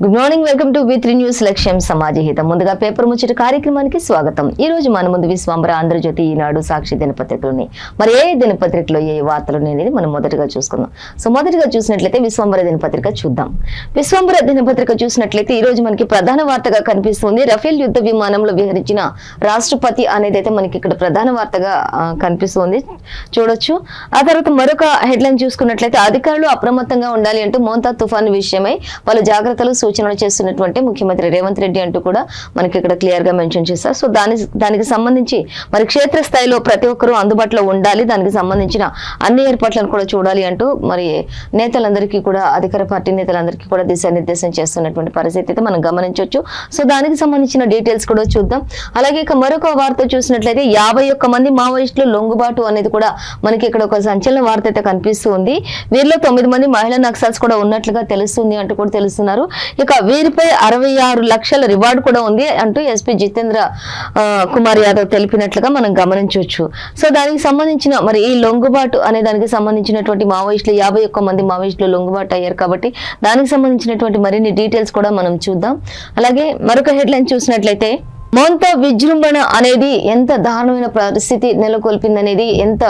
Good morning, welcome to V3 news లక్ష్యం సమాజహితం. ముందుగా paper ముచ్చట కార్యక్రమానికి స్వాగతం. ఈ రోజు మన ముందు విశ్వంబర, ఆంధ్రజ్యోతి, ఈనాడు, సాక్షి దినపత్రికలు. మరి ఏ దినపత్రికలో ఏ వార్తలు అనేది మనం మొదటగా చూసుకుందాం. సో మొదటగా చూసినట్లయితే విశ్వంబర దినపత్రిక చూద్దాం. విశ్వంబర దినపత్రిక చూసినట్లయితే ఈ రోజు మనకి ప్రధాన వార్తగా కనిపిస్తుంది రఫేల్ యుద్ధ విమానంలో విహరించిన రాష్ట్రపతి అనేది అయితే మనకి ఇక్కడ ప్రధాన వార్తగా కనిపిస్తుంది, చూడొచ్చు. ఆ తర్వాత మరొక హెడ్లైన్ చూసుకున్నట్లయితే అధికారులు అప్రమత్తంగా ఉండాలి అంటూ మోంతా తుఫాను విషయమై పలు జాగ్రత్తలు సూచనలు చేస్తున్నటువంటి ముఖ్యమంత్రి రేవంత్ రెడ్డి అంటూ కూడా మనకి ఇక్కడ క్లియర్ గా మెన్షన్ చేశారు. సో దానికి సంబంధించి మరి క్షేత్రస్థాయిలో ప్రతి ఒక్కరూ అందుబాటులో ఉండాలి, దానికి సంబంధించిన అన్ని ఏర్పాట్లను కూడా చూడాలి అంటూ మరి నేతలందరికీ కూడా, అధికార పార్టీ నేతలందరికీ కూడా దిశానిర్దేశం చేస్తున్నటువంటి పరిస్థితి అయితే మనం గమనించవచ్చు. సో దానికి సంబంధించిన డీటెయిల్స్ కూడా చూద్దాం. అలాగే ఇక మరొక వార్త చూసినట్లయితే 51 మంది మావోయిస్టులు లొంగుబాటు అనేది కూడా మనకి ఇక్కడ ఒక సంచలన వార్త అయితే కనిపిస్తుంది. వీరిలో 9 మంది మహిళా నక్సల్స్ కూడా ఉన్నట్లుగా తెలుస్తుంది అంటూ కూడా తెలుస్తున్నారు. ఇక వీరిపై 66 లక్షల రివార్డు కూడా ఉంది అంటూ ఎస్పీ జితేంద్ర కుమార్ యాదవ్ తెలిపినట్లుగా మనం గమనించవచ్చు. సో దానికి సంబంధించిన మరి ఈ లొంగుబాటు అనే దానికి సంబంధించినటువంటి మావోయిస్టులు 51 మంది మావోయిస్టులు లొంగుబాటు అయ్యారు కాబట్టి దానికి సంబంధించినటువంటి మరిన్ని డీటెయిల్స్ కూడా మనం చూద్దాం. అలాగే మరొక హెడ్లైన్ చూసినట్లయితే మోంతా విజృంభణ అనేది ఎంత దారుణమైన పరిస్థితి నెలకొల్పిందనేది, ఎంత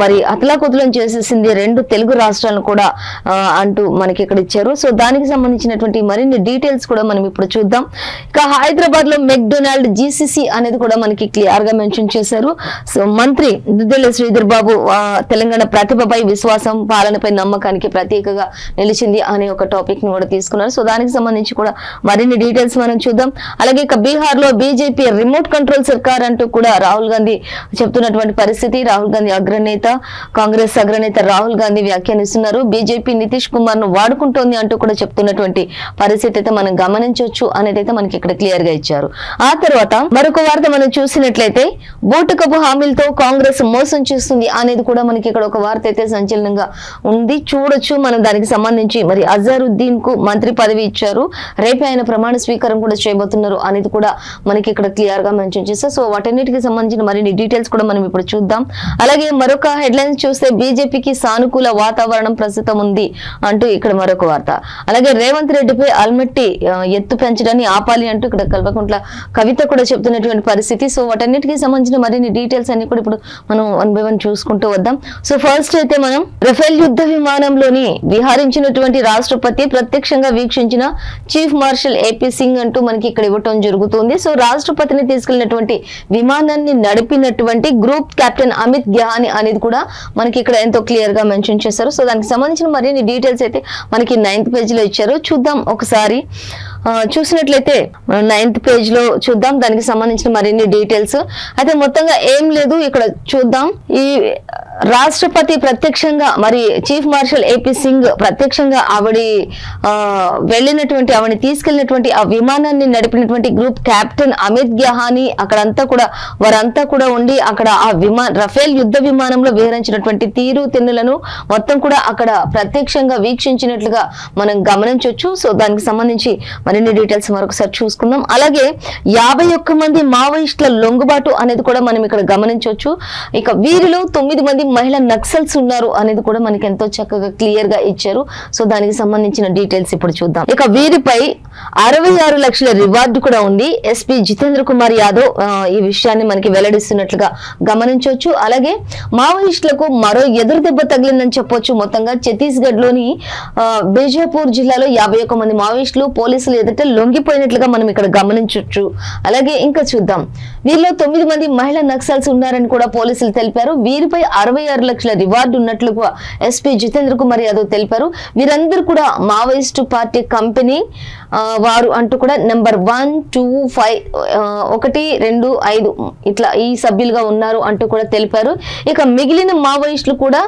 మరి అతలాకుతలం చేసేసింది రెండు తెలుగు రాష్ట్రాలను కూడా అంటూ మనకి ఇక్కడ ఇచ్చారు. సో దానికి సంబంధించినటువంటి మరిన్ని డీటెయిల్స్ కూడా మనం ఇప్పుడు చూద్దాం. ఇక హైదరాబాద్ లో మెక్డొనాల్డ్ జీసీసీ అనేది కూడా మనకి క్లియర్ గా మెన్షన్ చేశారు. సో మంత్రి దుద్దిల్ల శ్రీధర్ బాబు తెలంగాణ ప్రతిభపై విశ్వాసం, పాలనపై నమ్మకానికి ప్రత్యేకగా నిలిచింది అనే ఒక టాపిక్ ని కూడా తీసుకున్నారు. సో దానికి సంబంధించి కూడా మరిన్ని డీటెయిల్స్ మనం చూద్దాం. అలాగే ఇక బీహార్ లో బీజేపీ రిమోట్ కంట్రోల్ సర్కార్ అంటూ కూడా రాహుల్ గాంధీ చెప్తున్నటువంటి పరిస్థితి. రాహుల్ గాంధీ అగ్రనేత, కాంగ్రెస్ అగ్రనేత రాహుల్ గాంధీ వ్యాఖ్యానిస్తున్నారు. బీజేపీ నితీష్ కుమార్ ను వాడుకుంటోంది అంటూ కూడా చెప్తున్నటువంటి పరిస్థితి అయితే మనం గమనించవచ్చు అనేది అయితే మనకి ఇక్కడ క్లియర్ గా ఇచ్చారు. ఆ తర్వాత మరొక వార్త మనం చూసినట్లయితే బూటకపు హామీలతో కాంగ్రెస్ మోసం చేస్తుంది అనేది కూడా మనకి ఇక్కడ ఒక వార్త అయితే సంచలనంగా ఉంది, చూడొచ్చు. మనం దానికి సంబంధించి మరి అజారుద్దీన్ కు మంత్రి పదవి ఇచ్చారు, రేపే ఆయన ప్రమాణ స్వీకారం కూడా చేయబోతున్నారు అనేది కూడా మనకి ఇక్కడ క్లియర్ గా మెన్షన్ చేశారు. సో వాటన్నిటికి సంబంధించిన మరిన్ని డీటెయిల్స్ కూడా మనం ఇప్పుడు చూద్దాం. అలాగే మరొక హెడ్లైన్స్ చూస్తే బీజేపీకి సానుకూల వాతావరణం ప్రస్తుతం ఉంది అంటూ ఇక్కడ మరొక వార్త. అలాగే రేవంత్ రెడ్డిపై అల్మట్టి ఎత్తు పెంచడాన్ని ఆపాలి అంటూ ఇక్కడ కల్వకుంట్ల కవిత కూడా చెప్తున్నటువంటి పరిస్థితి. సో వాటన్నిటికి సంబంధించిన మరిన్ని డీటెయిల్స్ అన్ని కూడా ఇప్పుడు మనం 1 by 1 చూసుకుంటూ వద్దాం. సో ఫస్ట్ అయితే మనం రఫేల్ యుద్ధ విమానంలోని విహరించినటువంటి రాష్ట్రపతి ప్రత్యక్షంగా వీక్షించిన చీఫ్ మార్షల్ ఏపీ సింగ్ అంటూ మనకి ఇక్కడ ఇవ్వటం జరుగుతుంది. సో రాష్ట్రపతిని తీసుకెళ్లినటువంటి విమానాన్ని నడిపినటువంటి గ్రూప్ కెప్టెన్ అమిత్ గ్యాహాని అనేది కూడా మనకి ఇక్కడ ఎంతో క్లియర్ గా మెన్షన్ చేశారు. సో దానికి సంబంధించిన మరిన్ని డీటెయిల్స్ అయితే మనకి 9th పేజీలో ఇచ్చారు, చూద్దాం ఒకసారి. చూసినట్లయితే 9th పేజీలో చూద్దాం దానికి సంబంధించిన మరిన్ని డీటెయిల్స్. అయితే మొత్తంగా ఏం లేదు, ఇక్కడ చూద్దాం. ఈ రాష్ట్రపతి ప్రత్యక్షంగా మరి చీఫ్ మార్షల్ ఏపీ సింగ్ ప్రత్యక్షంగా ఆవిడని తీసుకెళ్లినటువంటి ఆ విమానాన్ని నడిపినటువంటి గ్రూప్ కెప్టెన్ అమిత్ గ్యాహాని అక్కడంతా కూడా వారంతా కూడా ఉండి అక్కడ ఆ రఫేల్ యుద్ధ విమానంలో విహరించినటువంటి తీరు తెన్నులను మొత్తం కూడా అక్కడ ప్రత్యక్షంగా వీక్షించినట్లుగా మనం గమనించవచ్చు. సో దానికి సంబంధించి మరిన్ని డీటెయిల్స్ మరొకసారి చూసుకుందాం. అలాగే 51 మంది మావోయిస్టుల లొంగుబాటు అనేది కూడా మనం ఇక్కడ గమనించవచ్చు. ఇక వీరిలో 9 మంది మహిళా నక్సల్స్ ఉన్నారు అనేది కూడా మనకి ఎంతో చక్కగా క్లియర్ గా ఇచ్చారు. సో దానికి సంబంధించిన డీటెయిల్స్ ఇప్పుడు చూద్దాం. ఇక వీరిపై 66 లక్షల రివార్డు కూడా ఉంది. ఎస్పీ జితేంద్ర కుమార్ యాదవ్ ఈ విషయాన్ని మనకి వెల్లడిస్తున్నట్లుగా గమనించవచ్చు. అలాగే మావోయిస్టులకు మరో ఎదురు దెబ్బ తగిలిందని చెప్పొచ్చు. మొత్తంగా ఛత్తీస్గఢ్ లోని బీజాపూర్ జిల్లాలో 51 మంది మావోయిస్టులు పోలీసులు ఎదుట లొంగిపోయినట్లుగా మనం ఇక్కడ గమనించవచ్చు. అలాగే ఇంకా చూద్దాం, వీరిలో 9 మంది మహిళా నక్సల్స్ ఉన్నారని కూడా పోలీసులు తెలిపారు. వీరిపై 66 లక్షల రివార్డు ఉన్నట్లుగా ఎస్పీ జితేంద్ర కుమార్ యాదవ్ తెలిపారు. వీరందరూ కూడా మావోయిస్టు పార్టీ కంపెనీ వారు అంటూ కూడా నెంబర్ 1, 2, 5 1, 2, 5 ఇట్లా ఈ సభ్యులుగా ఉన్నారు అంటూ కూడా తెలిపారు. ఇక మిగిలిన మావోయిస్టులు కూడా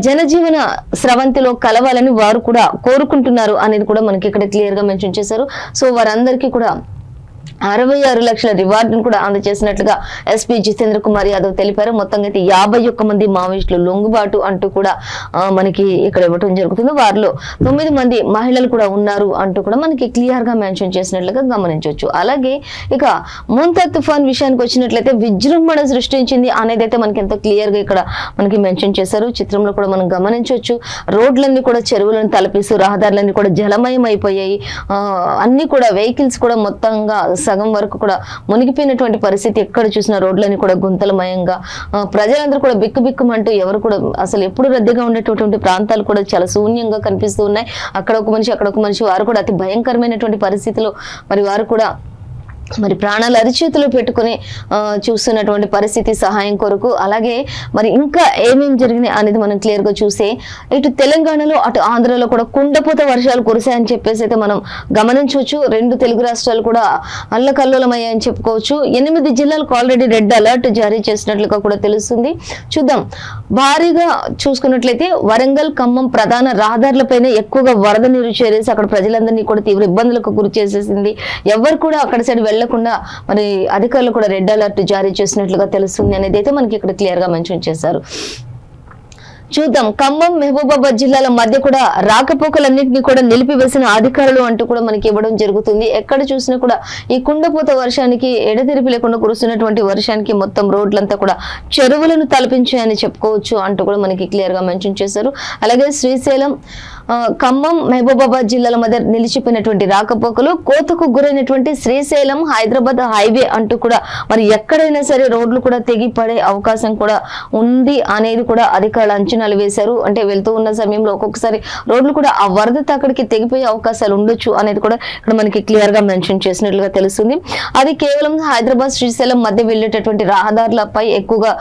జనజీవన స్రవంతిలో కలవాలని వారు కూడా కోరుకుంటున్నారు అనేది కూడా మనకి ఇక్కడ క్లియర్ గా మెన్షన్ చేశారు. సో వారందరికీ కూడా 66 లక్షల రివార్డును కూడా అందజేసినట్లుగా ఎస్పీ జితేంద్ర కుమార్ యాదవ్ తెలిపారు. మొత్తంగా అయితే 51 మంది మావోయిస్టులు లొంగుబాటు అంటూ కూడా మనకి ఇక్కడ ఇవ్వడం జరుగుతుంది. వారిలో 9 మంది మహిళలు కూడా ఉన్నారు అంటూ కూడా మనకి క్లియర్ గా మెన్షన్ చేసినట్లుగా గమనించవచ్చు. అలాగే ఇక ముంతాజ్ తుఫాన్ విషయానికి వచ్చినట్లయితే విజృంభణ సృష్టించింది అనేది అయితే మనకి ఎంతో క్లియర్ గా ఇక్కడ మనకి మెన్షన్ చేశారు. చిత్రంలో కూడా మనం గమనించవచ్చు. రోడ్లన్నీ కూడా చెరువులను తలపిస్తూ రహదారులన్నీ కూడా జలమయం అయిపోయాయి. అన్ని కూడా వెహికల్స్ కూడా మొత్తంగా సగం వరకు కూడా మునిగిపోయినటువంటి పరిస్థితి. ఎక్కడ చూసిన రోడ్లని కూడా గుంతలమయంగా ప్రజలందరూ కూడా బిక్కుబిక్కుమంటూ ఎవరు కూడా అసలు ఎప్పుడు రద్దీగా ఉండేటటువంటి ప్రాంతాలు కూడా చాలా శూన్యంగా కనిపిస్తూ ఉన్నాయి. అక్కడ ఒక మనిషి అక్కడ ఒక మనిషి వారు కూడా అతి భయంకరమైనటువంటి పరిస్థితిలో మరి వారు కూడా మరి ప్రాణాలు అరిచేతిలో పెట్టుకుని చూస్తున్నటువంటి పరిస్థితి సహాయం కొరకు. అలాగే మరి ఇంకా ఏమేమి జరిగినాయి అనేది మనం క్లియర్ గా చూస్తే ఇటు తెలంగాణలో అటు ఆంధ్రలో కూడా కుండపోత వర్షాలు కురిశాయని చెప్పేసి అయితే మనం గమనించవచ్చు. 2 తెలుగు రాష్ట్రాలు కూడా అల్లకల్లోలమయ్యాయని చెప్పుకోవచ్చు. 8 జిల్లాలకు ఆల్రెడీ రెడ్ అలర్ట్ జారీ చేసినట్లుగా కూడా తెలుస్తుంది. చూద్దాం. భారీగా చూసుకున్నట్లయితే వరంగల్ ఖమ్మం ప్రధాన రహదారులపైన ఎక్కువగా వరద నీరు చేరేసి అక్కడ ప్రజలందరినీ కూడా తీవ్ర ఇబ్బందులకు గురి చేసేసింది. ఎవరు కూడా అక్కడ సైడ్ వెళ్లకుండా మరి అధికారులు కూడా రెడ్ అలర్ట్ జారీ చేసినట్లుగా తెలుస్తుంది అనేది అయితే మనకి ఇక్కడ క్లియర్ గా మెన్షన్ చేశారు. చూద్దాం. ఖమ్మం మహబూబాబాద్ జిల్లాల మధ్య కూడా రాకపోకలన్నింటినీ కూడా నిలిపివేసిన అధికారులు అంటూ కూడా మనకి ఇవ్వడం జరుగుతుంది. ఎక్కడ చూసినా కూడా ఈ కుండపోత వర్షానికి ఎడతెరిపి లేకుండా కురుస్తున్నటువంటి వర్షానికి మొత్తం రోడ్లంతా కూడా చెరువులను తలపించాయని చెప్పుకోవచ్చు అంటూ కూడా మనకి క్లియర్ గా మెన్షన్ చేశారు. అలాగే శ్రీశైలం ఖమ్మం మహబూబాబాద్ జిల్లాల మధ్య నిలిచిపోయినటువంటి రాకపోకలు, కోతకు గురైనటువంటి శ్రీశైలం హైదరాబాద్ హైవే అంటూ కూడా మరి ఎక్కడైనా సరే రోడ్లు కూడా తెగిపడే అవకాశం కూడా ఉంది అనేది కూడా అధికారులు అంచనాలు వేశారు. అంటే వెళ్తూ ఉన్న సమయంలో ఒక్కొక్కసారి రోడ్లు కూడా ఆ వరద తాకడికి తెగిపోయే అవకాశాలు ఉండొచ్చు అనేది కూడా ఇక్కడ మనకి క్లియర్ గా మెన్షన్ చేసినట్లుగా తెలుస్తుంది. అది కేవలం హైదరాబాద్ శ్రీశైలం మధ్య వెళ్ళేటటువంటి రహదారులపై ఎక్కువగా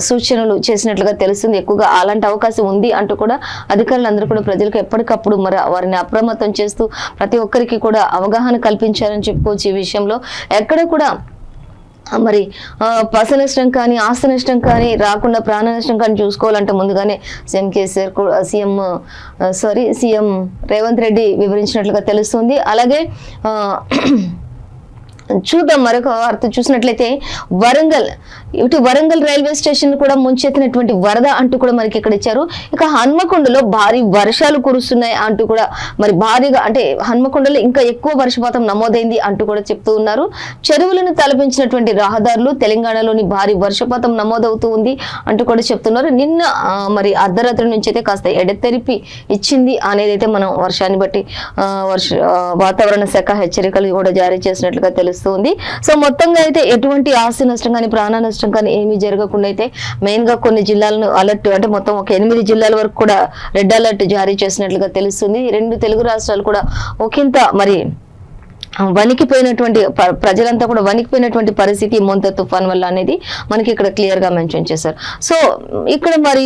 సూచనలు చేసినట్లుగా తెలుస్తుంది. ఎక్కువగా అలాంటి అవకాశం ఉంది అంటూ కూడా అధికారులందరూ కూడా ప్రజలకు ఎప్పటికప్పుడు మరి వారిని అప్రమత్తం చేస్తూ ప్రతి ఒక్కరికి కూడా అవగాహన కల్పించారని చెప్పుకోవచ్చు. ఈ విషయంలో ఎక్కడ కూడా మరి పశు నష్టం కానీ ఆస్తి నష్టం కానీ రాకుండా ప్రాణ నష్టం కానీ చూసుకోవాలంటే ముందుగానే సీఎం రేవంత్ రెడ్డి వివరించినట్లుగా తెలుస్తుంది. అలాగే చూద్దాం. మరొక వార్త చూసినట్లయితే వరంగల్ రైల్వే స్టేషన్ కూడా ముంచెత్తినటువంటి వరద అంటూ కూడా మనకి ఇక్కడ ఇచ్చారు. ఇక హన్మకొండలో భారీ వర్షాలు కురుస్తున్నాయి అంటూ కూడా మరి భారీగా అంటే హన్మకొండలో ఇంకా ఎక్కువ వర్షపాతం నమోదైంది అంటూ కూడా చెప్తూ ఉన్నారు. చెరువులను తలపించినటువంటి రహదారులు, తెలంగాణలోని భారీ వర్షపాతం నమోదవుతూ ఉంది అంటూ కూడా చెప్తున్నారు. నిన్న మరి అర్ధరాత్రి నుంచి అయితే కాస్త ఎడతెరిపి ఇచ్చింది అనేది అయితే మనం వర్షాన్ని బట్టి వాతావరణ శాఖ హెచ్చరికలు కూడా జారీ చేసినట్లుగా తెలుస్తుంది. సో మొత్తంగా అయితే ఎటువంటి ఆస్తి నష్టం కానీ ప్రాణ నష్టం కానీ ఏమీ జరగకుండా అయితే మెయిన్ గా కొన్ని జిల్లాలను అలర్ట్ అంటే మొత్తం ఒక 8 జిల్లాల వరకు కూడా రెడ్ అలర్ట్ జారీ చేసినట్లుగా తెలుస్తుంది. 2 తెలుగు రాష్ట్రాలు కూడా ఒకంత మరి వణికిపోయినటువంటి ప్రజలంతా కూడా వణికిపోయినటువంటి పరిస్థితి ముంతాజ్ తుఫాన్ వల్ల అనేది మనకి ఇక్కడ క్లియర్ గా మెన్షన్ చేశారు. సో ఇక్కడ మరి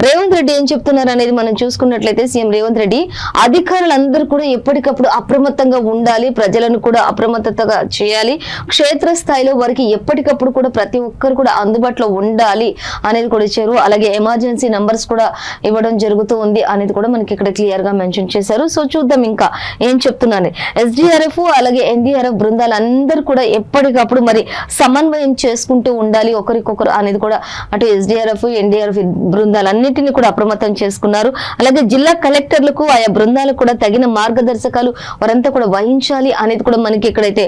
రేవంత్ రెడ్డి ఏం చెప్తున్నారు అనేది మనం చూసుకున్నట్లయితే సీఎం రేవంత్ రెడ్డి అధికారులందరూ కూడా ఎప్పటికప్పుడు అప్రమత్తంగా ఉండాలి, ప్రజలను కూడా అప్రమత్తతగా చేయాలి, క్షేత్రస్థాయిలో వారికి ఎప్పటికప్పుడు కూడా ప్రతి ఒక్కరు కూడా అందుబాటులో ఉండాలి అనేది కూడా ఇచ్చారు. అలాగే ఎమర్జెన్సీ నంబర్స్ కూడా ఇవ్వడం జరుగుతూ ఉంది అనేది కూడా మనకి ఇక్కడ క్లియర్ గా మెన్షన్ చేశారు. సో చూద్దాం ఇంకా ఏం చెప్తున్నారు. SDRF అలాగే NDRF బృందాలు అందరూ కూడా ఎప్పటికప్పుడు మరి సమన్వయం చేసుకుంటూ ఉండాలి ఒకరికొకరు అనేది కూడా అటు SDRF NDRF బృందాలన్నింటినీ కూడా అప్రమత్తం చేసుకున్నారు. అలాగే జిల్లా కలెక్టర్లకు ఆయా బృందాలకు కూడా తగిన మార్గదర్శకాలు వారంతా కూడా వహించాలి అనేది కూడా మనకి ఇక్కడైతే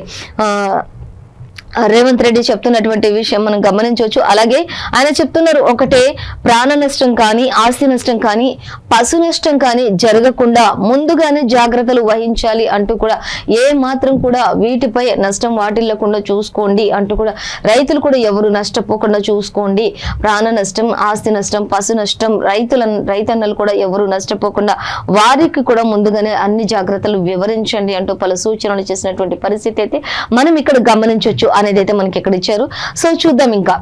రేవంత్ రెడ్డి చెప్తున్నటువంటి విషయం మనం గమనించవచ్చు. అలాగే ఆయన చెప్తున్నారు, ఒకటే ప్రాణ నష్టం కానీ ఆస్తి నష్టం కానీ పశు నష్టం కానీ జరగకుండా ముందుగానే జాగ్రత్తలు వహించాలి అంటూ కూడా ఏ మాత్రం కూడా వీటిపై నష్టం వాటిల్లకుండా చూసుకోండి అంటూ కూడా రైతులు కూడా ఎవరు నష్టపోకుండా చూసుకోండి. ప్రాణ నష్టం ఆస్తి నష్టం పశు నష్టం రైతన్నలు కూడా ఎవరు నష్టపోకుండా వారికి కూడా ముందుగానే అన్ని జాగ్రత్తలు వివరించండి అంటూ పలు సూచనలు చేసినటువంటి పరిస్థితి అయితే మనం ఇక్కడ గమనించవచ్చు అనేది అయితే మనకి ఇక్కడ ఇచ్చారు. సో చూద్దాం. ఇంకా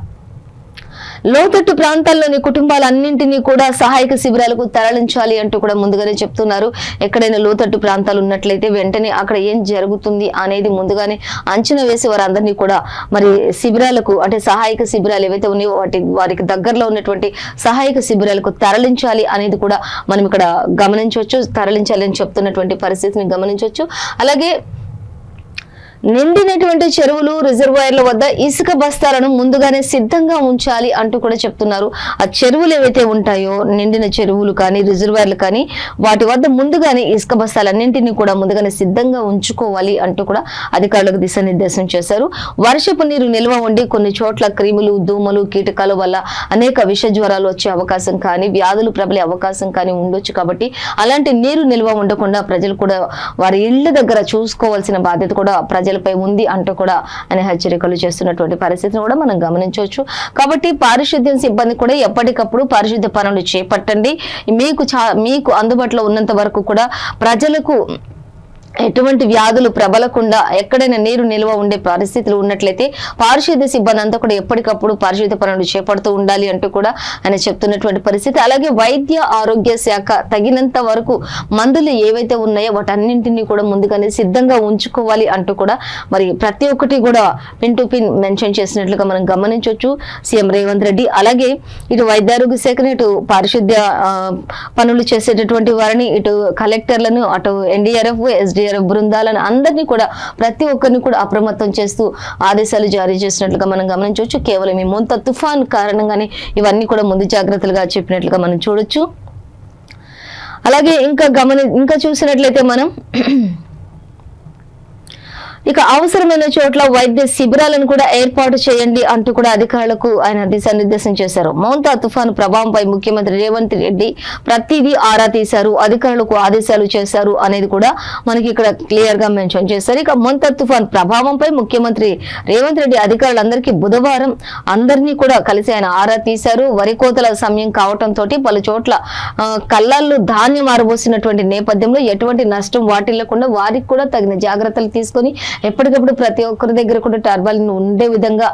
లోతట్టు ప్రాంతాల్లోని కుటుంబాలన్నింటినీ కూడా సహాయక శిబిరాలకు తరలించాలి అంటూ కూడా ముందుగానే చెప్తున్నారు. ఎక్కడైనా లోతట్టు ప్రాంతాలు ఉన్నట్లయితే వెంటనే అక్కడ ఏం జరుగుతుంది అనేది ముందుగానే అంచనా వేసి వారందరినీ కూడా మరి శిబిరాలకు అంటే సహాయక శిబిరాలు ఏవైతే ఉన్నాయో వారికి దగ్గరలో ఉన్నటువంటి సహాయక శిబిరాలకు తరలించాలి అనేది కూడా మనం ఇక్కడ గమనించవచ్చు. తరలించాలి అని చెప్తున్నటువంటి పరిస్థితిని గమనించవచ్చు. అలాగే నిండినటువంటి చెరువులు రిజర్వాయర్ల వద్ద ఇసుక బస్తాలను ముందుగానే సిద్ధంగా ఉంచాలి అంటూ కూడా చెప్తున్నారు. ఆ చెరువులు ఏవైతే ఉంటాయో నిండిన చెరువులు కానీ రిజర్వాయర్లు కానీ వాటి వద్ద ముందుగానే ఇసుక బస్తాలన్నింటినీ కూడా ముందుగానే సిద్ధంగా ఉంచుకోవాలి అంటూ కూడా అధికారులకు దిశానిర్దేశం చేశారు. వర్షపు నీరు నిల్వ ఉండి కొన్ని చోట్ల క్రిములు, దోమలు, కీటకాల వల్ల అనేక విష జ్వరాలు వచ్చే అవకాశం కానీ వ్యాధులు ప్రబలే అవకాశం కానీ ఉండొచ్చు. కాబట్టి అలాంటి నీరు నిల్వ ఉండకుండా ప్రజలు కూడా వారి ఇళ్ల దగ్గర చూసుకోవాల్సిన బాధ్యత కూడా ప్రజలపై ఉంది అంటూ కూడా ఆయన హెచ్చరికలు చేస్తున్నటువంటి పరిస్థితిని కూడా మనం గమనించవచ్చు. కాబట్టి పారిశుద్ధ్యం సిబ్బంది కూడా ఎప్పటికప్పుడు పారిశుద్ధ్య పనులు చేపట్టండి. మీకు అందుబాటులో ఉన్నంత వరకు కూడా ప్రజలకు ఎటువంటి వ్యాధులు ప్రబలకుండా ఎక్కడైనా నీరు నిల్వ ఉండే పరిస్థితులు ఉన్నట్లయితే పారిశుద్ధ్య సిబ్బంది అంతా కూడా ఎప్పటికప్పుడు పారిశుద్ధ్య పనులు చేపడుతూ ఉండాలి అంటూ కూడా ఆయన చెప్తున్నటువంటి పరిస్థితి. అలాగే వైద్య ఆరోగ్య శాఖ తగినంత వరకు మందులు ఏవైతే ఉన్నాయో వాటన్నింటినీ కూడా ముందుగానే సిద్ధంగా ఉంచుకోవాలి అంటూ కూడా మరి ప్రతి ఒక్కటి కూడా పిన్ టు పిన్ మెన్షన్ చేసినట్లుగా మనం గమనించవచ్చు సీఎం రేవంత్ రెడ్డి. అలాగే ఇటు వైద్యారోగ్య శాఖను, ఇటు పారిశుద్ధ్య పనులు చేసేటటువంటి వారిని, ఇటు కలెక్టర్లను, అటు ఎన్డీఆర్ఎఫ్, ఎస్డీఆర్ఎఫ్ బృందాలను అందరినీ కూడా ప్రతి ఒక్కరిని కూడా అప్రమత్తం చేస్తూ ఆదేశాలు జారీ చేసినట్లుగా మనం గమనించవచ్చు. కేవలం ఈ మోంతా తుఫాన్ కారణంగానే ఇవన్నీ కూడా ముందు జాగ్రత్తలుగా చెప్పినట్లుగా మనం చూడొచ్చు. అలాగే ఇంకా చూసినట్లయితే మనం ఇక అవసరమైన చోట్ల వైద్య శిబిరాలను కూడా ఏర్పాటు చేయండి అంటూ కూడా అధికారులకు ఆయన దిశానిర్దేశం చేశారు. మోంతా తుఫాను ప్రభావంపై ముఖ్యమంత్రి రేవంత్ రెడ్డి ప్రతిదీ ఆరా తీశారు, అధికారులకు ఆదేశాలు చేశారు అనేది కూడా మనకి ఇక్కడ క్లియర్ గా మెన్షన్ చేశారు. ఇక మోంతా తుఫాన్ ప్రభావంపై ముఖ్యమంత్రి రేవంత్ రెడ్డి అధికారులందరికీ బుధవారం అందరినీ కూడా కలిసి ఆయన ఆరా తీశారు. వరి కోతల సమయం కావడంతో పలు చోట్ల కళ్ళల్లో ధాన్యం ఆరబోసినటువంటి నేపథ్యంలో ఎటువంటి నష్టం వాటిల్లకుండా వారికి కూడా తగిన జాగ్రత్తలు తీసుకొని ఎప్పటికప్పుడు ప్రతి ఒక్కరి దగ్గర కూడా టర్బైన్ ఉండే విధంగా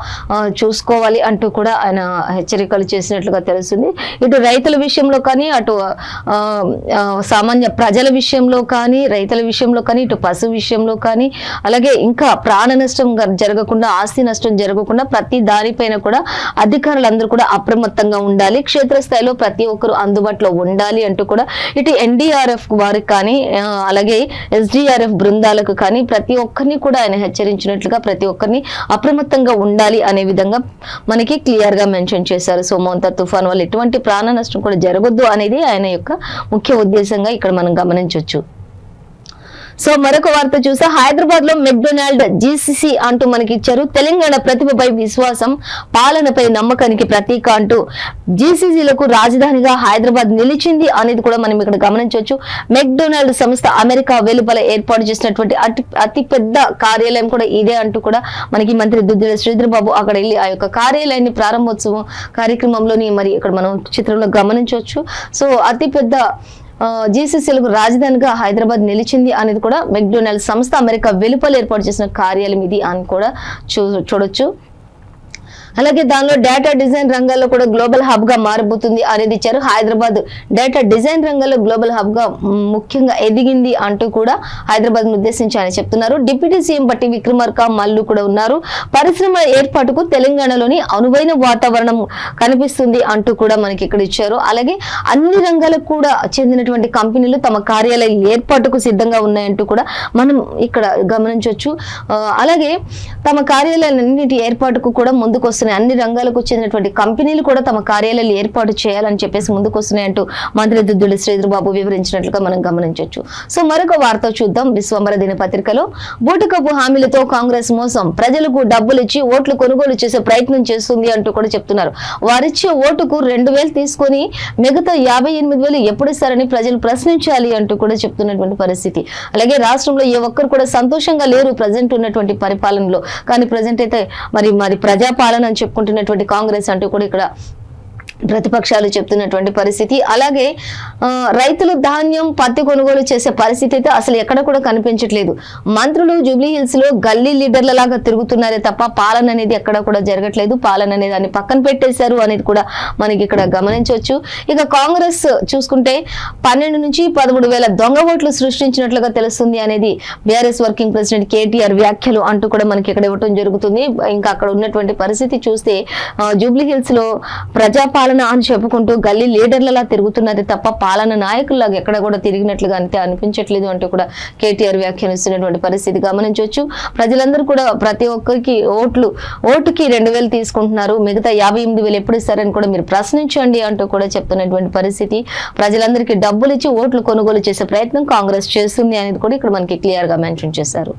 చూసుకోవాలి అంటూ కూడా ఆయన హెచ్చరికలు చేసినట్లుగా తెలుస్తుంది. ఇటు రైతుల విషయంలో కానీ, అటు సామాన్య ప్రజల విషయంలో కానీ, రైతుల విషయంలో కానీ, ఇటు పశు విషయంలో కానీ, అలాగే ఇంకా ప్రాణ నష్టం జరగకుండా, ఆస్తి నష్టం జరగకుండా ప్రతి దానిపైన కూడా అధికారులందరూ కూడా అప్రమత్తంగా ఉండాలి. క్షేత్రస్థాయిలో ప్రతి ఒక్కరు అందుబాటులో ఉండాలి అంటూ కూడా ఇటు ఎన్డీఆర్ఎఫ్ వారికి కానీ, అలాగే ఎస్డీఆర్ఎఫ్ బృందాలకు కానీ ప్రతి ఒక్కరిని కూడా ఆయన హెచ్చరించినట్లుగా ప్రతి ఒక్కరిని అప్రమత్తంగా ఉండాలి అనే విధంగా మనకి క్లియర్ గా మెన్షన్ చేశారు. సో మోంతా తుఫాన్ వల్ల ఎటువంటి ప్రాణ నష్టం కూడా జరగొద్దు అనేది ఆయన యొక్క ముఖ్య ఉద్దేశంగా ఇక్కడ మనం గమనించవచ్చు. సో మరొక వార్త చూస్తే హైదరాబాద్ లో మెక్డొనాల్డ్ జీసీసీ అంటూ మనకి ఇచ్చారు. తెలంగాణ ప్రతిభపై విశ్వాసం, పాలనపై నమ్మకానికి ప్రతీక అంటూ జీసీసీలకు రాజధానిగా హైదరాబాద్ నిలిచింది అనేది కూడా మనం ఇక్కడ గమనించవచ్చు. మెక్డొనాల్డ్ సంస్థ అమెరికా వెలుపల ఏర్పాటు చేసినటువంటి అతి పెద్ద కార్యాలయం కూడా ఇదే అంటూ కూడా మనకి మంత్రి దుద్దిల శ్రీధర్ బాబు అక్కడ వెళ్ళి ఆ యొక్క కార్యాలయాన్ని ప్రారంభోత్సవం కార్యక్రమంలోని మరి ఇక్కడ మనం చిత్రంలో గమనించవచ్చు. సో అతి పెద్ద జీసీసీలకు రాజధానిగా హైదరాబాద్ నిలిచింది అనేది కూడా మెక్డొనాల్డ్ సంస్థ అమెరికా వెలుపల ఏర్పాటు చేసిన కార్యాలయం ఇది అని కూడా చూడొచ్చు. అలాగే దానిలో డేటా డిజైన్ రంగాల్లో కూడా గ్లోబల్ హబ్ గా మారబోతుంది అనేది ఇచ్చారు. హైదరాబాద్ డేటా డిజైన్ రంగంలో గ్లోబల్ హబ్ గా ముఖ్యంగా ఎదిగింది అంటూ కూడా హైదరాబాద్ ఉద్దేశించి ఆయన చెప్తున్నారు. డిప్యూటీ సీఎం బట్టి విక్రమార్క మల్లు కూడా ఉన్నారు. పరిశ్రమ ఏర్పాటుకు తెలంగాణలోని అనువైన వాతావరణం కనిపిస్తుంది అంటూ కూడా మనకి ఇక్కడ ఇచ్చారు. అలాగే అన్ని రంగాలకు కూడా చెందినటువంటి కంపెనీలు తమ కార్యాలయ ఏర్పాటుకు సిద్ధంగా ఉన్నాయంటూ కూడా మనం ఇక్కడ గమనించవచ్చు. అలాగే తమ కార్యాలయాలన్నింటి ఏర్పాటుకు కూడా ముందుకు అన్ని రంగాలకు చెందినటువంటి కంపెనీలు కూడా తమ కార్యాలయాలు ఏర్పాటు చేయాలని చెప్పేసి ముందుకు వస్తున్నాయంటూ మంత్రి దుద్దిల శ్రీధర్ బాబు వివరించినట్లుగా మనం గమనించవచ్చు. సో మరొక వార్త చూద్దాం. విశ్వంబర దినపత్రికలో బూటకపు హామీలతో కాంగ్రెస్ మోసం, ప్రజలకు డబ్బులు ఇచ్చి ఓట్లు కొనుగోలు చేసే ప్రయత్నం చేస్తుంది అంటూ కూడా చెప్తున్నారు. వారిచ్చే ఓటుకు 2,000 తీసుకొని మిగతా 58,000 ఎప్పుడు ఇస్తారని ప్రజలు ప్రశ్నించాలి అంటూ కూడా చెప్తున్నటువంటి పరిస్థితి. అలాగే రాష్ట్రంలో ఏ ఒక్కరు కూడా సంతోషంగా లేరు ప్రజెంట్ ఉన్నటువంటి పరిపాలనలో. కానీ ప్రజెంట్ అయితే మరి ప్రజాపాలన చెప్పుకుంటున్నటువంటి కాంగ్రెస్ అంటూ కూడా ఇక్కడ ప్రతిపక్షాలు చెప్తున్నటువంటి పరిస్థితి. అలాగే రైతులు ధాన్యం, పత్తి కొనుగోలు చేసే పరిస్థితి అయితే అసలు ఎక్కడ కూడా కనిపించట్లేదు. మంత్రులు జూబ్లీ హిల్స్ లో గల్లీ లీడర్ల లాగా తిరుగుతున్నారే తప్ప పాలన అనేది ఎక్కడ కూడా జరగట్లేదు. పాలన అనేది దాన్ని పక్కన పెట్టేశారు అనేది కూడా మనకి ఇక్కడ గమనించవచ్చు. ఇక కాంగ్రెస్ చూసుకుంటే 12 నుంచి 13,000 దొంగ ఓట్లు సృష్టించినట్లుగా తెలుస్తుంది అనేది బీఆర్ఎస్ వర్కింగ్ ప్రెసిడెంట్ కేటీఆర్ వ్యాఖ్యలు అంటూ కూడా మనకి ఇక్కడ ఇవ్వటం జరుగుతుంది. ఇంకా అక్కడ ఉన్నటువంటి పరిస్థితి చూస్తే జూబ్లీ హిల్స్ లో ప్రజాపాలన పాలన అని చెప్పుకుంటూ గల్లీ లీడర్లలా తిరుగుతున్నది తప్ప పాలన నాయకుల్లాగా ఎక్కడ కూడా తిరిగినట్లుగా అంతే అనిపించట్లేదు అంటూ కూడా కేటీఆర్ వ్యాఖ్యానిస్తున్నటువంటి పరిస్థితి గమనించవచ్చు. ప్రజలందరూ కూడా ప్రతి ఒక్కరికి ఓటుకి 2,000 తీసుకుంటున్నారు, మిగతా 58,000 ఎప్పుడు ఇస్తారని కూడా మీరు ప్రశ్నించండి అంటూ కూడా చెప్తున్నటువంటి పరిస్థితి. ప్రజలందరికీ డబ్బులు ఇచ్చి ఓట్లు కొనుగోలు చేసే ప్రయత్నం కాంగ్రెస్ చేస్తుంది అనేది కూడా ఇక్కడ మనకి క్లియర్ గా మెన్షన్ చేశారు.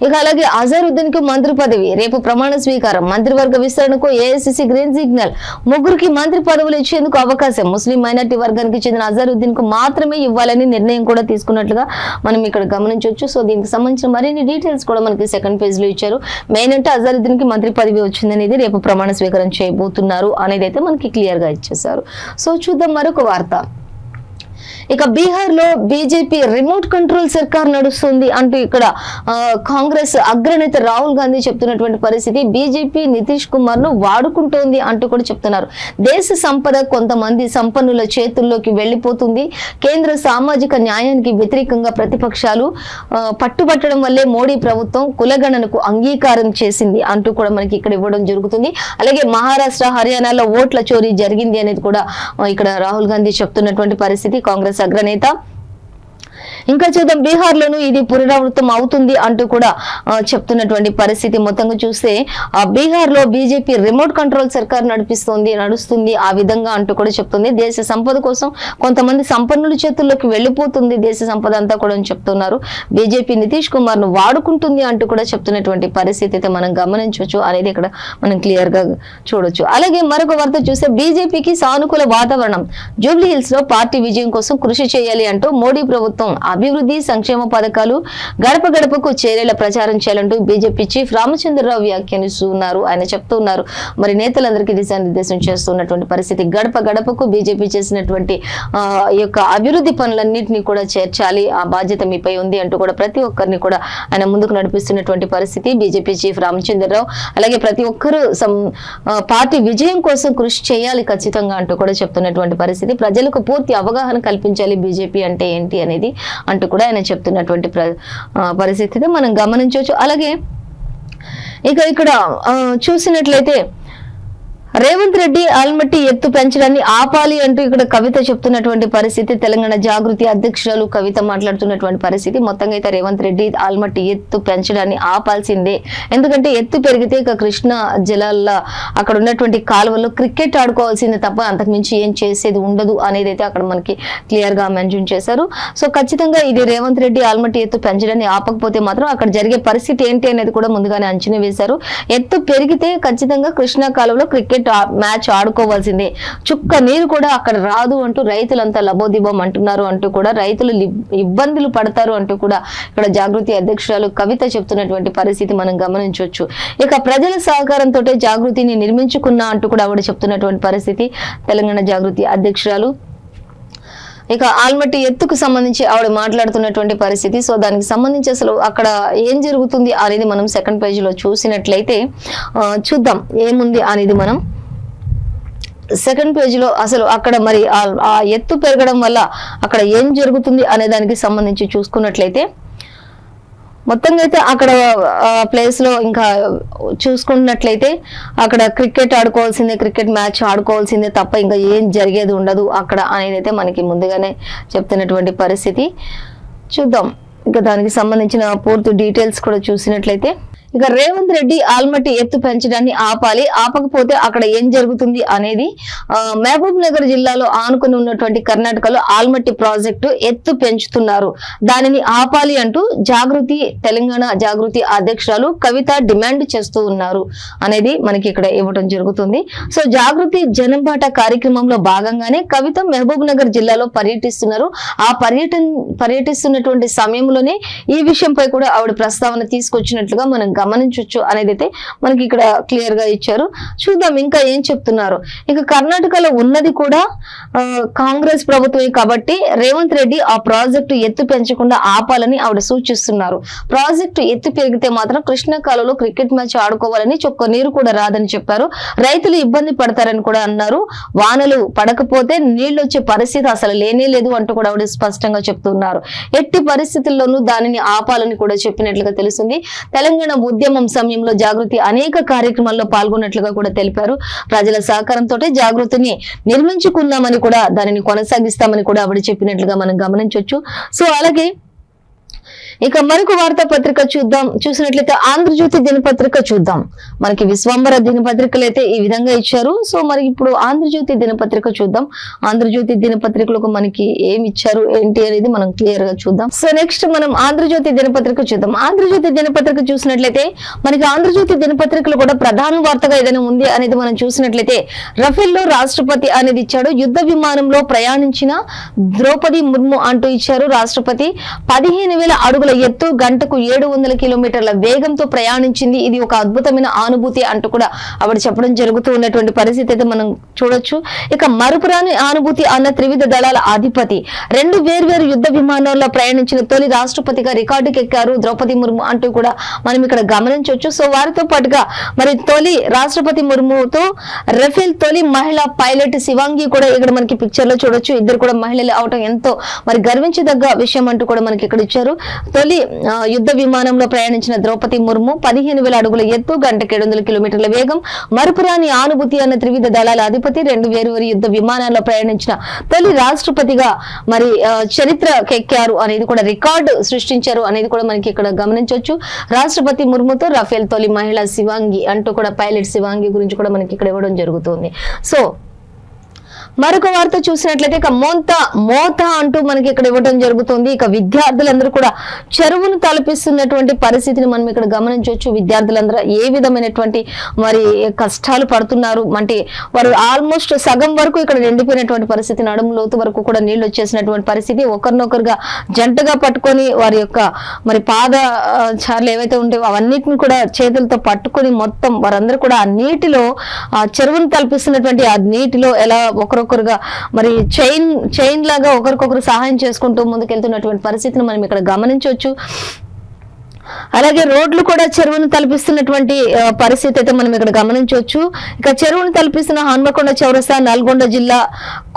ఇక అలాగే అజరుద్దీన్ కు మంత్రి పదవి, రేపు ప్రమాణ స్వీకారం, మంత్రివర్గ విస్తరణకు ఏఐసిసి గ్రీన్ సిగ్నల్, ముగ్గురికి మంత్రి పదవులు ఇచ్చేందుకు అవకాశం, ముస్లిం మైనార్టీ వర్గానికి చెందిన అజరుద్దీన్ కు మాత్రమే ఇవ్వాలని నిర్ణయం కూడా తీసుకున్నట్లుగా మనం ఇక్కడ గమనించవచ్చు. సో దీనికి సంబంధించిన మరిన్ని డీటెయిల్స్ కూడా మనకి సెకండ్ పేజ్ లో ఇచ్చారు. మెయిన్ అంటే అజరుద్దీన్ కి మంత్రి పదవి వచ్చిందనేది, రేపు ప్రమాణ స్వీకారం చేయబోతున్నారు అనేది అయితే మనకి క్లియర్ గా ఇచ్చేసారు. సో చూద్దాం మరొక వార్త. ఇక బీహార్ లో బీజేపీ రిమోట్ కంట్రోల్ సర్కార్ నడుస్తుంది అంటూ ఇక్కడ కాంగ్రెస్ అగ్రనేత రాహుల్ గాంధీ చెప్తున్నటువంటి పరిస్థితి. బీజేపీ నితీష్ కుమార్ ను వాడుకుంటోంది అంటూ కూడా చెప్తున్నారు. దేశ సంపద కొంతమంది సంపన్నుల చేతుల్లోకి వెళ్లిపోతుంది, కేంద్ర సామాజిక న్యాయానికి వ్యతిరేకంగా ప్రతిపక్షాలు పట్టుబట్టడం వల్లే మోడీ ప్రభుత్వం కులగణనకు అంగీకారం చేసింది అంటూ కూడా మనకి ఇక్కడ ఇవ్వడం జరుగుతుంది. అలాగే మహారాష్ట్ర, హర్యానాలో ఓట్ల చోరీ జరిగింది అనేది కూడా ఇక్కడ రాహుల్ గాంధీ చెప్తున్నటువంటి పరిస్థితి, కాంగ్రెస్ అగ్రనేత. ఇంకా చూద్దాం, బీహార్ లోను ఇది పునరావృతం అవుతుంది అంటూ కూడా చెప్తున్నటువంటి పరిస్థితి. మొత్తంగా చూస్తే బీహార్ లో బీజేపీ రిమోట్ కంట్రోల్ సర్కార్ నడుస్తుంది ఆ విధంగా అంటూ కూడా చెప్తుంది. దేశ సంపద కోసం కొంతమంది సంపన్నుల చేతుల్లోకి వెళ్లిపోతుంది దేశ సంపద అంతా కూడా చెప్తున్నారు. బీజేపీ నితీష్ కుమార్ ను వాడుకుంటుంది అంటూ కూడా చెప్తున్నటువంటి పరిస్థితి అయితే మనం గమనించవచ్చు అనేది ఇక్కడ మనం క్లియర్ గా చూడొచ్చు. అలాగే మరొక వార్త చూస్తే, బీజేపీకి సానుకూల వాతావరణం, జూబ్లీ హిల్స్ లో పార్టీ విజయం కోసం కృషి చేయాలి అంటూ మోడీ ప్రభుత్వం అభివృద్ధి సంక్షేమ పథకాలు గడప గడపకు చేరేలా ప్రచారం చేయాలంటూ బీజేపీ చీఫ్ రామచంద్రరావు వ్యాఖ్యానిస్తున్నారు. ఆయన చెప్తున్నారు, మరి నేతలందరికీ దిశానిర్దేశం చేస్తున్నటువంటి పరిస్థితి. గడప గడపకు బీజేపీ చేసినటువంటి యొక్క అభివృద్ధి పనులన్నింటినీ కూడా చేర్చాలి, ఆ బాధ్యత మీపై ఉంది అంటూ కూడా ప్రతి ఒక్కరిని కూడా ఆయన ముందుకు నడిపిస్తున్నటువంటి పరిస్థితి. బీజేపీ చీఫ్ రామచంద్రరావు అలాగే ప్రతి ఒక్కరూ పార్టీ విజయం కోసం కృషి చేయాలి ఖచ్చితంగా అంటూ కూడా చెప్తున్నటువంటి పరిస్థితి. ప్రజలకు పూర్తి అవగాహన కల్పించాలి బీజేపీ అంటే ఏంటి అనేది అంటూ కూడా ఆయన చెప్తున్నటువంటి పరిస్థితి మనం గమనించవచ్చు. అలాగే ఇక ఇక్కడ చూసినట్లయితే రేవంత్ రెడ్డి ఆల్మట్టి ఎత్తు పెంచడాన్ని ఆపాలి అంటూ ఇక్కడ కవిత చెప్తున్నటువంటి పరిస్థితి. తెలంగాణ జాగృతి అధ్యక్షురాలు కవిత మాట్లాడుతున్నటువంటి పరిస్థితి. మొత్తంగా అయితే రేవంత్ రెడ్డి ఆల్మట్టి ఎత్తు పెంచడాన్ని ఆపాల్సిందే, ఎందుకంటే ఎత్తు పెరిగితే ఇక కృష్ణా జలాల్లో అక్కడ ఉన్నటువంటి కాలువల్లో క్రికెట్ ఆడుకోవాల్సిందే తప్ప అంతకుమించి ఏం చేసేది ఉండదు అనేది అయితే అక్కడ మనకి క్లియర్ గా మెన్షన్ చేశారు. సో ఖచ్చితంగా ఇది రేవంత్ రెడ్డి ఆల్మట్టి ఎత్తు పెంచడాన్ని ఆపకపోతే మాత్రం అక్కడ జరిగే పరిస్థితి ఏంటి అనేది కూడా ముందుగానే అంచనా వేశారు. ఎత్తు పెరిగితే ఖచ్చితంగా కృష్ణా కాలువలో క్రికెట్ మ్యాచ్ ఆడుకోవాల్సిందే, చుక్క నీరు కూడా అక్కడ రాదు అంటూ రైతులంతా లబోదిబం అంటున్నారు అంటూ కూడా రైతులు ఇబ్బందులు పడతారు అంటూ కూడా ఇక్కడ జాగృతి అధ్యక్షురాలు కవిత చెప్తున్నటువంటి పరిస్థితి మనం గమనించవచ్చు. ఇక ప్రజల సహకారంతో జాగృతిని నిర్మించుకున్నా అంటూ కూడా ఆవిడ చెప్తున్నటువంటి పరిస్థితి తెలంగాణ జాగృతి అధ్యక్షురాలు. ఇక ఆల్మట్టి ఎత్తుకు సంబంధించి ఆవిడ మాట్లాడుతున్నటువంటి పరిస్థితి. సో దానికి సంబంధించి అసలు అక్కడ ఏం జరుగుతుంది అనేది మనం సెకండ్ పేజ్ లో చూసినట్లయితే చూద్దాం ఏముంది అనేది మనం సెకండ్ పేజ్ లో అసలు అక్కడ మరి ఆ ఎత్తు పెరగడం వల్ల అక్కడ ఏం జరుగుతుంది అనే దానికి సంబంధించి చూసుకున్నట్లయితే మొత్తంగా అయితే అక్కడ ప్లేస్ లో ఇంకా చూసుకున్నట్లయితే అక్కడ క్రికెట్ ఆడుకోవాల్సిందే, క్రికెట్ మ్యాచ్ ఆడుకోవాల్సిందే తప్ప ఇంకా ఏం జరిగేది ఉండదు అక్కడ అనేది అయితే మనకి ముందుగానే చెప్తున్నటువంటి పరిస్థితి. చూద్దాం ఇంకా దానికి సంబంధించిన పూర్తి డీటెయిల్స్ కూడా చూసినట్లయితే, ఇక రేవంత్ రెడ్డి ఆల్మట్టి ఎత్తు పెంచడాన్ని ఆపాలి, ఆపకపోతే అక్కడ ఏం జరుగుతుంది అనేది మహబూబ్ నగర్ జిల్లాలో ఆనుకుని ఉన్నటువంటి కర్ణాటకలో ఆల్మట్టి ప్రాజెక్టు ఎత్తు పెంచుతున్నారు, దానిని ఆపాలి అంటూ జాగృతి తెలంగాణ జాగృతి అధ్యక్షురాలు కవిత డిమాండ్ చేస్తూ ఉన్నారు అనేది మనకి ఇక్కడ ఇవ్వడం జరుగుతుంది. సో జాగృతి జనంబాట కార్యక్రమంలో భాగంగానే కవిత మహబూబ్ నగర్ జిల్లాలో పర్యటిస్తున్నారు. ఆ పర్యటిస్తున్నటువంటి సమయంలోనే ఈ విషయంపై కూడా ఆవిడ ప్రస్తావన తీసుకొచ్చినట్లుగా మనం గమనించవచ్చు అనేది అయితే మనకి ఇక్కడ క్లియర్ గా ఇచ్చారు. చూద్దాం ఇంకా ఏం చెప్తున్నారు. ఇక కర్ణాటకలో ఉన్నది కూడా కాంగ్రెస్ ప్రభుత్వమే కాబట్టి రేవంత్ రెడ్డి ఆ ప్రాజెక్టు ఎత్తు పెంచకుండా ఆపాలని ఆవిడ సూచిస్తున్నారు. ప్రాజెక్టు ఎత్తు పెరిగితే మాత్రం కృష్ణా కాలువలో క్రికెట్ మ్యాచ్ ఆడుకోవాలని, చొక్క నీరు కూడా రాదని చెప్పారు. రైతులు ఇబ్బంది పడతారని కూడా అన్నారు. వానలు పడకపోతే నీళ్లు వచ్చే పరిస్థితి అసలు లేనే లేదు అంటూ కూడా ఆవిడ స్పష్టంగా చెప్తున్నారు. ఎట్టి పరిస్థితుల్లోనూ దానిని ఆపాలని కూడా చెప్పినట్లుగా తెలుస్తుంది. తెలంగాణ ఉద్యమం సమయంలో జాగృతి అనేక కార్యక్రమాల్లో పాల్గొన్నట్లుగా కూడా తెలిపారు. ప్రజల సహకారంతో జాగృతిని నిర్మించుకున్నామని కూడా దానిని కొనసాగిస్తామని కూడా ఆవిడ చెప్పినట్లుగా మనం గమనించవచ్చు. సో అలాగే ఇక మరొక వార్తా పత్రిక చూసినట్లయితే ఆంధ్రజ్యోతి దినపత్రిక చూద్దాం. మనకి విశ్వంబర దినపత్రికలు అయితే ఈ విధంగా ఇచ్చారు. సో మరి ఇప్పుడు ఆంధ్రజ్యోతి దినపత్రిక చూద్దాం. ఆంధ్రజ్యోతి దినపత్రికలకు మనకి ఏమి ఇచ్చారు ఏంటి అనేది మనం క్లియర్ గా చూద్దాం. సో నెక్స్ట్ మనం ఆంధ్రజ్యోతి దినపత్రిక చూద్దాం. ఆంధ్రజ్యోతి దినపత్రిక చూసినట్లయితే మనకి ఆంధ్రజ్యోతి దినపత్రికలు కూడా ప్రధాన వార్తగా ఏదైనా ఉంది అనేది మనం చూసినట్లయితే రఫేల్ లో రాష్ట్రపతి అనేది ఇచ్చాడు. యుద్ధ విమానంలో ప్రయాణించిన ద్రౌపది ముర్ము అంటూ ఇచ్చారు. రాష్ట్రపతి 15,000 అడుగుల ఎత్తు, గంటకు 700 కిలోమీటర్ల వేగంతో ప్రయాణించింది. ఇది ఒక అద్భుతమైన అనుభూతి అంటూ కూడా ఆవిడ చెప్పడం జరుగుతూ ఉన్నటువంటి పరిస్థితి అయితే మనం చూడొచ్చు. ఇక మరుపురాని అనుభూతి అన్న త్రివిధ దళాల అధిపతి 2 వేర్వేరు యుద్ధ విమానాల్లో ప్రయాణించిన తొలి రాష్ట్రపతిగా రికార్డుకి ఎక్కారు ద్రౌపది ముర్ము అంటూ కూడా మనం ఇక్కడ గమనించవచ్చు. సో వారితో పాటుగా మరి తొలి రాష్ట్రపతి ముర్ముతో రఫేల్ తొలి మహిళా పైలట్ శివాంగి కూడా ఇక్కడ మనకి పిక్చర్ లో చూడొచ్చు. ఇద్దరు కూడా మహిళలు అవటం ఎంతో మరి గర్వించదగ్గ విషయం అంటూ కూడా మనకి ఇక్కడ ఇచ్చారు. తొలి యుద్ధ విమానంలో ప్రయాణించిన ద్రౌపది ముర్ము 15,000 అడుగుల ఎత్తు, గంటకు 700 కిలోమీటర్ల వేగం, మరుపురాని అనుభూతి అన్న త్రివిధ దళాల అధిపతి 2 వేర్వేరు యుద్ధ విమానాల్లో ప్రయాణించిన తొలి రాష్ట్రపతిగా మరి చరిత్రకెక్కారు అనేది కూడా రికార్డు సృష్టించారు అనేది కూడా మనకి ఇక్కడ గమనించవచ్చు. రాష్ట్రపతి ముర్ముతో రఫేల్ తొలి మహిళ శివాంగి అంటూ కూడా పైలట్ శివాంగి గురించి కూడా మనకి ఇక్కడ ఇవ్వడం జరుగుతుంది. సో మరొక వార్త చూసినట్లయితే ఇక మోత అంటూ మనకి ఇక్కడ ఇవ్వడం జరుగుతుంది. ఇక విద్యార్థులందరూ కూడా చెరువును తలపిస్తున్నటువంటి పరిస్థితిని మనం ఇక్కడ గమనించవచ్చు. విద్యార్థులందరూ ఏ విధమైనటువంటి మరి కష్టాలు పడుతున్నారు అంటే వారు ఆల్మోస్ట్ సగం వరకు ఇక్కడ నిండిపోయినటువంటి పరిస్థితి, నడుము లోతు వరకు కూడా నీళ్లు వచ్చేసినటువంటి పరిస్థితి. ఒకరినొకరుగా జంటగా పట్టుకొని వారి యొక్క మరి పాదచారులు ఏవైతే ఉంటాయో అవన్నిటిని కూడా చేతులతో పట్టుకొని మొత్తం వారందరూ కూడా ఆ నీటిలో ఆ చెరువును తలపిస్తున్నటువంటి ఆ నీటిలో ఎలా ఒకరొకరుగా మరి చైన్ లాగా ఒకరికొకరు సహాయం చేసుకుంటూ ముందుకెళ్తున్నటువంటి పరిస్థితిని మనం ఇక్కడ గమనించవచ్చు. అలాగే రోడ్లు కూడా చెరువును తలపిస్తున్నటువంటి పరిస్థితి అయితే మనం ఇక్కడ గమనించవచ్చు. ఇక చెరువును తలపిస్తున్న హన్మకొండ చౌరస్తా నల్గొండ జిల్లా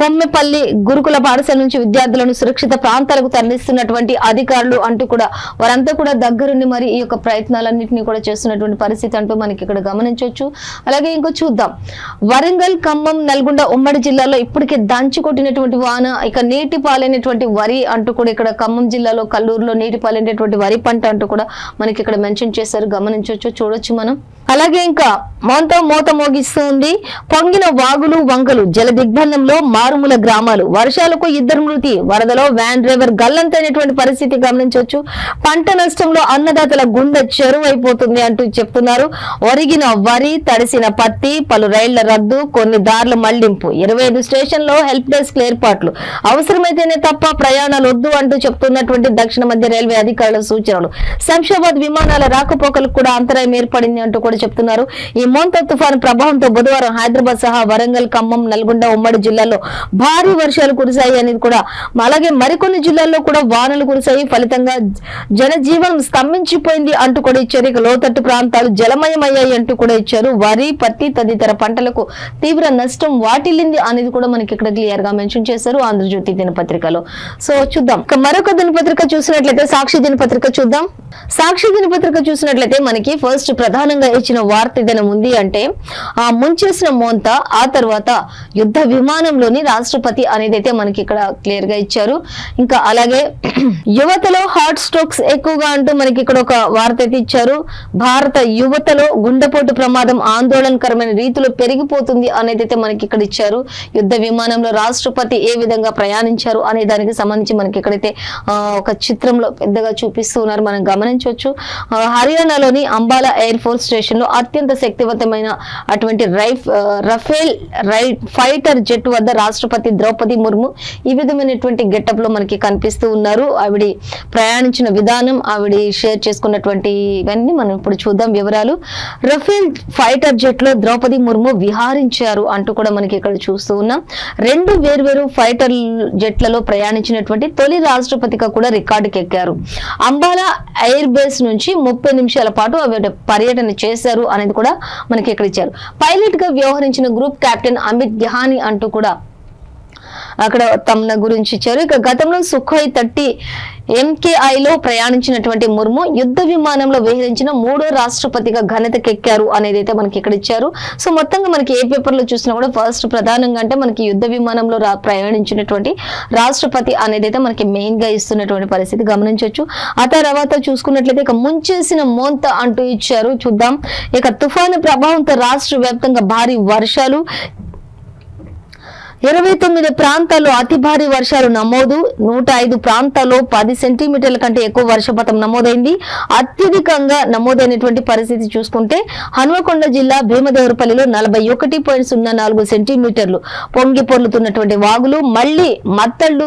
కొమ్మెపల్లి గురుకుల పాఠశాల నుంచి విద్యార్థులను సురక్షిత ప్రాంతాలకు తరలిస్తున్నటువంటి అధికారులు అంటూ కూడా వారంతా కూడా దగ్గరుండి మరి ఈ యొక్క ప్రయత్నాలన్నింటినీ కూడా చేస్తున్నటువంటి పరిస్థితి అంటూ మనకి ఇక్కడ గమనించవచ్చు. అలాగే ఇంకో చూద్దాం. వరంగల్, ఖమ్మం, నల్గొండ ఉమ్మడి జిల్లాలో ఇప్పటికే దంచి కొట్టినటువంటి వాన, ఇక నీటి పాలైనటువంటి వరి అంటూ కూడా ఇక్కడ ఖమ్మం జిల్లాలో కల్లూరులో నీటి పాలైనటువంటి వరి పంట అంటూ కూడా మనకి ఇక్కడ మెన్షన్ చేశారు, గమనించవచ్చు, చూడొచ్చు మనం. అలాగే ఇంకా మోత మోగిస్తూ ఉంది. పొంగిన వాగులు వంకలు, జల దిగ్బంధంలో మారుమూల గ్రామాలు, వర్షాలకు 2 మృతి, వరదలో వ్యాన్ డ్రైవర్ గల్లంతైనటువంటి పరిస్థితి గమనించవచ్చు. పంట నష్టంలో అన్నదాతల గుండె చెరువైపోతుంది అంటూ చెప్తున్నారు. ఒరిగిన వరి, తడిసిన పత్తి, పలు రైళ్ల రద్దు, కొన్ని దారుల మళ్లింపు, 25 స్టేషన్లో హెల్ప్ డెస్క్ ఏర్పాట్లు, అవసరమైతేనే తప్ప ప్రయాణాలు వద్దు అంటూ చెప్తున్నటువంటి దక్షిణ మధ్య రైల్వే అధికారుల సూచనలు. శంషాబాద్ విమానాల రాకపోకలకు కూడా అంతరాయం ఏర్పడింది అంటూ కూడా చెప్తున్నారు. ఈ మోంతా తుఫాను ప్రభావంతో బుధవారం హైదరాబాద్ సహా వరంగల్, ఖమ్మం, నల్గొండ ఉమ్మడి జిల్లాల్లో భారీ వర్షాలు కురిశాయి అనేది కూడా, అలాగే మరికొన్ని జిల్లాల్లో కూడా వానలు కురిశాయి. ఫలితంగా జనజీవనం స్తంభించిపోయింది అంటూ కూడా ఇచ్చారు. ఇక లోతట్టు ప్రాంతాలు జలమయమయ్యాయి అంటూ కూడా ఇచ్చారు. వరి, పత్తి తదితర పంటలకు తీవ్ర నష్టం వాటిల్లింది అనేది కూడా మనకి ఇక్కడ క్లియర్ గా మెన్షన్ చేశారు ఆంధ్రజ్యోతి దినపత్రికలో. సో చూద్దాం. మరొక దినపత్రిక చూసినట్లయితే సాక్షి దినపత్రిక చూద్దాం. సాక్షి దినపత్రిక చూసినట్లయితే మనకి ఫస్ట్ ప్రధానంగా ఇచ్చిన వార్త ఏదైనా ఉంది అంటే ఆ ముంచేసిన మోంత, ఆ తర్వాత యుద్ధ విమానంలోని రాష్ట్రపతి అనేది అయితే మనకి ఇక్కడ క్లియర్ గా ఇచ్చారు. ఇంకా అలాగే యువతలో హార్ట్ స్ట్రోక్స్ ఎక్కువగా అంటూ మనకి ఇక్కడ ఒక వార్త అయితే ఇచ్చారు. భారత యువతలో గుండెపోటు ప్రమాదం ఆందోళనకరమైన రీతిలో పెరిగిపోతుంది అనేది అయితే మనకి ఇక్కడ ఇచ్చారు. యుద్ధ విమానంలో రాష్ట్రపతి ఏ విధంగా ప్రయాణించారు అనే దానికి సంబంధించి మనకి ఇక్కడైతే ఒక చిత్రంలో పెద్దగా చూపిస్తూ ఉన్నారు, మనం గమనించవచ్చు. హర్యానాలోని అంబాలా ఎయిర్ ఫోర్స్ స్టేషన్ లో అత్యంత శక్తివంతమైన అటువంటి రఫేల్ ఫైటర్ జెట్ వద్ద రాష్ట్రపతి ద్రౌపది ముర్ము ఈ విధమైనటువంటి గెటప్ లో మనకి కనిపిస్తూ ఉన్నారు. ఆవిడ ప్రయాణించిన విధానం, ఆవిడ షేర్ చేసుకున్నటువంటి ఇవన్నీ మనం ఇప్పుడు చూద్దాం వివరాలు. రఫేల్ ఫైటర్ జెట్ లో ద్రౌపది ముర్ము విహారించారు అంటూ కూడా మనకి ఇక్కడ చూస్తూ ఉన్నాం. 2 వేర్వేరు ఫైటర్ జెట్లలో ప్రయాణించినటువంటి తొలి రాష్ట్రపతిగా కూడా రికార్డుకి ఎక్కారు. అంబాలా ఎయిర్ బేస్ నుంచి 30 నిమిషాల పాటు ఆవిడ పర్యటన చేశారు అనేది కూడా మనకి ఇక్కడ ఇచ్చారు. పైలట్ గా వ్యవహరించిన గ్రూప్ కెప్టెన్ అమిత్ గహానీ అంటూ కూడా అక్కడ తమ గురించి ఇచ్చారు. ఇక గతంలో సుఖోయ్ 30 MKIలో ప్రయాణించినటువంటి ముర్ము యుద్ధ విమానంలో విహరించిన 3వ రాష్ట్రపతిగా ఘనతకెక్కారు అనేది అయితే మనకి ఇక్కడ ఇచ్చారు. సో మొత్తంగా మనకి ఏ పేపర్ లో చూసినా కూడా ఫస్ట్ ప్రధానంగా అంటే మనకి యుద్ధ విమానంలో ప్రయాణించినటువంటి రాష్ట్రపతి అనేది అయితే మనకి మెయిన్ గా ఇస్తున్నటువంటి పరిస్థితి గమనించవచ్చు. ఆ తర్వాత చూసుకున్నట్లయితే ఇక ముంచేసిన మోంత అంటూ ఇచ్చారు. చూద్దాం. ఇక తుఫాను ప్రభావంతో రాష్ట్ర వ్యాప్తంగా భారీ వర్షాలు, 29 ప్రాంతాల్లో అతి భారీ వర్షాలు నమోదు, 105 ప్రాంతాల్లో 10 సెంటీమీటర్ల కంటే ఎక్కువ వర్షపాతం నమోదైంది. అత్యధికంగా నమోదైనటువంటి పరిస్థితి చూసుకుంటే హనుమకొండ జిల్లా భీమదేవరపల్లిలో 41.04 సెంటీమీటర్లు, పొంగి పొర్లుతున్నటువంటి వాగులు, మళ్లీ మత్తళ్లు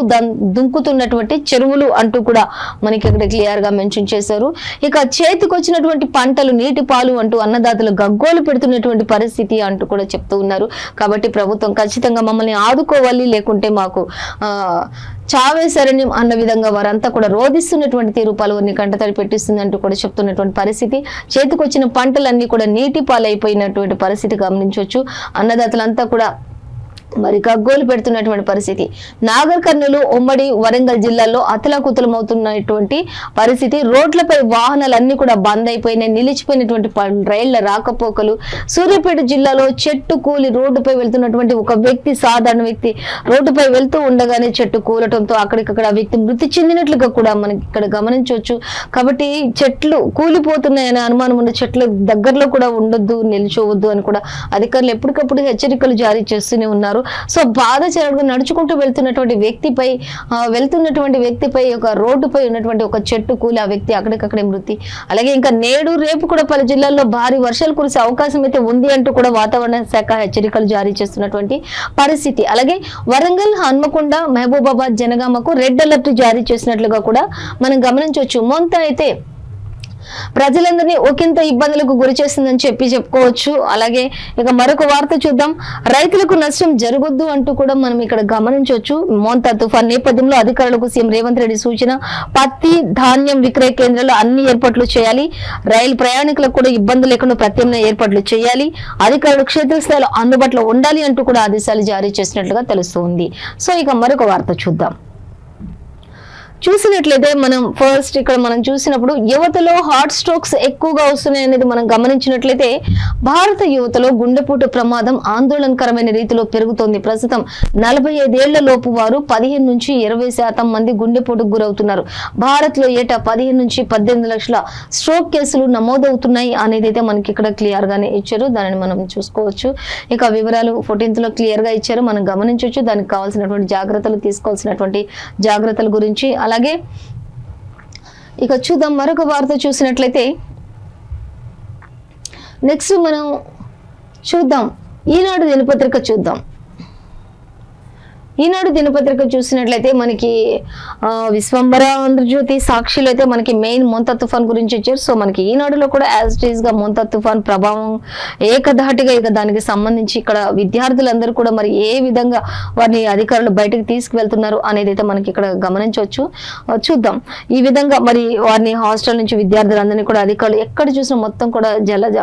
దుంకుతున్నటువంటి చెరువులు అంటూ కూడా మనకి ఇక్కడ క్లియర్ గా మెన్షన్ చేశారు. ఇక చేతికొచ్చినటువంటి పంటలు నీటి పాలు అంటూ అన్నదాతలు గగ్గోలు పెడుతున్నటువంటి పరిస్థితి అంటూ కూడా చెప్తూ ఉన్నారు. కాబట్టి ప్రభుత్వం ఖచ్చితంగా మమ్మల్ని ఆదుకోవాలి, లేకుంటే మాకు చావే శరణ్యం అన్న విధంగా వారంతా కూడా రోధిస్తున్నటువంటి తీరు పలువురిని కంటతడి పెట్టిస్తుంది అంటూ కూడా చెప్తున్నటువంటి పరిస్థితి. చేతికొచ్చిన పంటలన్నీ కూడా నీటి పాలైపోయినటువంటి పరిస్థితి గమనించవచ్చు. అన్నదాతలంతా కూడా మరి గగ్గోలు పెడుతున్నటువంటి పరిస్థితి. నాగర్ కర్నూలు, ఉమ్మడి వరంగల్ జిల్లాల్లో అతలాకుతలమవుతున్నటువంటి పరిస్థితి. రోడ్లపై వాహనాలన్నీ కూడా బంద్ అయిపోయినాయి, నిలిచిపోయినటువంటి రైళ్ల రాకపోకలు. సూర్యాపేట జిల్లాలో చెట్టు కూలి రోడ్డుపై వెళ్తున్నటువంటి ఒక వ్యక్తి, సాధారణ వ్యక్తి రోడ్డుపై వెళ్తూ ఉండగానే చెట్టు కూలటంతో అక్కడికక్కడ ఆ వ్యక్తి మృతి చెందినట్లుగా కూడా మనకి ఇక్కడ గమనించవచ్చు. కాబట్టి చెట్లు కూలిపోతున్నాయనే అనుమానం ఉన్న చెట్ల దగ్గరలో కూడా ఉండొద్దు, నిల్చోవద్దు అని కూడా అధికారులు ఎప్పటికప్పుడు హెచ్చరికలు జారీ చేస్తూనే ఉన్నారు. సో బాధ చెరడుగా నడుచుకుంటూ వెళ్తున్నటువంటి వ్యక్తిపై ఒక రోడ్డుపై ఉన్నటువంటి ఒక చెట్టు కూలి ఆ వ్యక్తి అక్కడికక్కడే మృతి. అలాగే ఇంకా నేడు రేపు కూడా పలు జిల్లాల్లో భారీ వర్షాలు కురిసే అవకాశం అయితే ఉంది అంటూ కూడా వాతావరణ శాఖ హెచ్చరికలు జారీ చేస్తున్నటువంటి పరిస్థితి. అలాగే వరంగల్, హన్మకొండ, మహబూబాబాద్, జనగామకు రెడ్ అలర్ట్ జారీ చేసినట్లుగా కూడా మనం గమనించవచ్చు. మొంత అయితే ప్రజలందరినీ ఒకంత ఇబ్బందులకు గురి చేస్తుందని చెప్పుకోవచ్చు. అలాగే ఇక మరొక వార్త చూద్దాం. రైతులకు నష్టం జరగొద్దు అంటూ కూడా మనం ఇక్కడ గమనించవచ్చు. మోంతా తుఫాన్ నేపథ్యంలో అధికారులకు సీఎం రేవంత్ రెడ్డి సూచన. పత్తి, ధాన్యం విక్రయ కేంద్రాలు అన్ని ఏర్పాట్లు చేయాలి. రైలు ప్రయాణికులకు కూడా ఇబ్బంది లేకుండా ప్రత్యామ్నాయ ఏర్పాట్లు చేయాలి. అధికారులు క్షేత్రస్థాయిలో అందుబాటులో ఉండాలి అంటూ కూడా ఆదేశాలు జారీ చేసినట్లుగా తెలుస్తుంది. సో ఇక మరొక వార్త చూద్దాం. చూసినట్లయితే మనం ఫస్ట్ ఇక్కడ మనం చూసినప్పుడు యువతలో హార్ట్ స్ట్రోక్స్ ఎక్కువగా వస్తున్నాయి అనేది మనం గమనించినట్లయితే భారత యువతలో గుండెపోటు ప్రమాదం ఆందోళనకరమైన రీతిలో పెరుగుతోంది. ప్రస్తుతం 45 ఏళ్ల లోపు వారు 15 నుంచి 20% మంది గుండెపోటుకు గురవుతున్నారు. భారత్ లో ఏటా 15 నుంచి 18 లక్షల స్ట్రోక్ కేసులు నమోదవుతున్నాయి అనేది అయితే మనకి ఇక్కడ క్లియర్ గానే ఇచ్చారు. దానిని మనం చూసుకోవచ్చు. ఇక వివరాలు 14th లో క్లియర్ గా ఇచ్చారు, మనం గమనించవచ్చు. దానికి కావాల్సినటువంటి జాగ్రత్తలు, తీసుకోవాల్సినటువంటి జాగ్రత్తల గురించి. అలాగే ఇక చూద్దాం మరొక వార్త చూసినట్లయితే నెక్స్ట్ మనం చూద్దాం ఈనాడు దినపత్రిక చూద్దాం. ఈనాడు దినపత్రిక చూసినట్లయితే మనకి విశ్వంబర, ఆంధ్రజ్యోతి, సాక్షిలో అయితే మనకి మెయిన్ మోంతా తుఫాన్ గురించి ఇచ్చారు. సో మనకి ఈనాడులో కూడా యాజ్ ఇట్ ఈస్ గా మోంతా తుఫాన్ ప్రభావం ఏకధాటిగా ఇక దానికి సంబంధించి ఇక్కడ విద్యార్థులందరూ కూడా మరి ఏ విధంగా వారిని అధికారులు బయటకు తీసుకువెళ్తున్నారు అనేది అయితే మనకి ఇక్కడ గమనించవచ్చు. చూద్దాం. ఈ విధంగా మరి వారిని హాస్టల్ నుంచి విద్యార్థులందరినీ కూడా అధికారులు ఎక్కడ చూసినా మొత్తం కూడా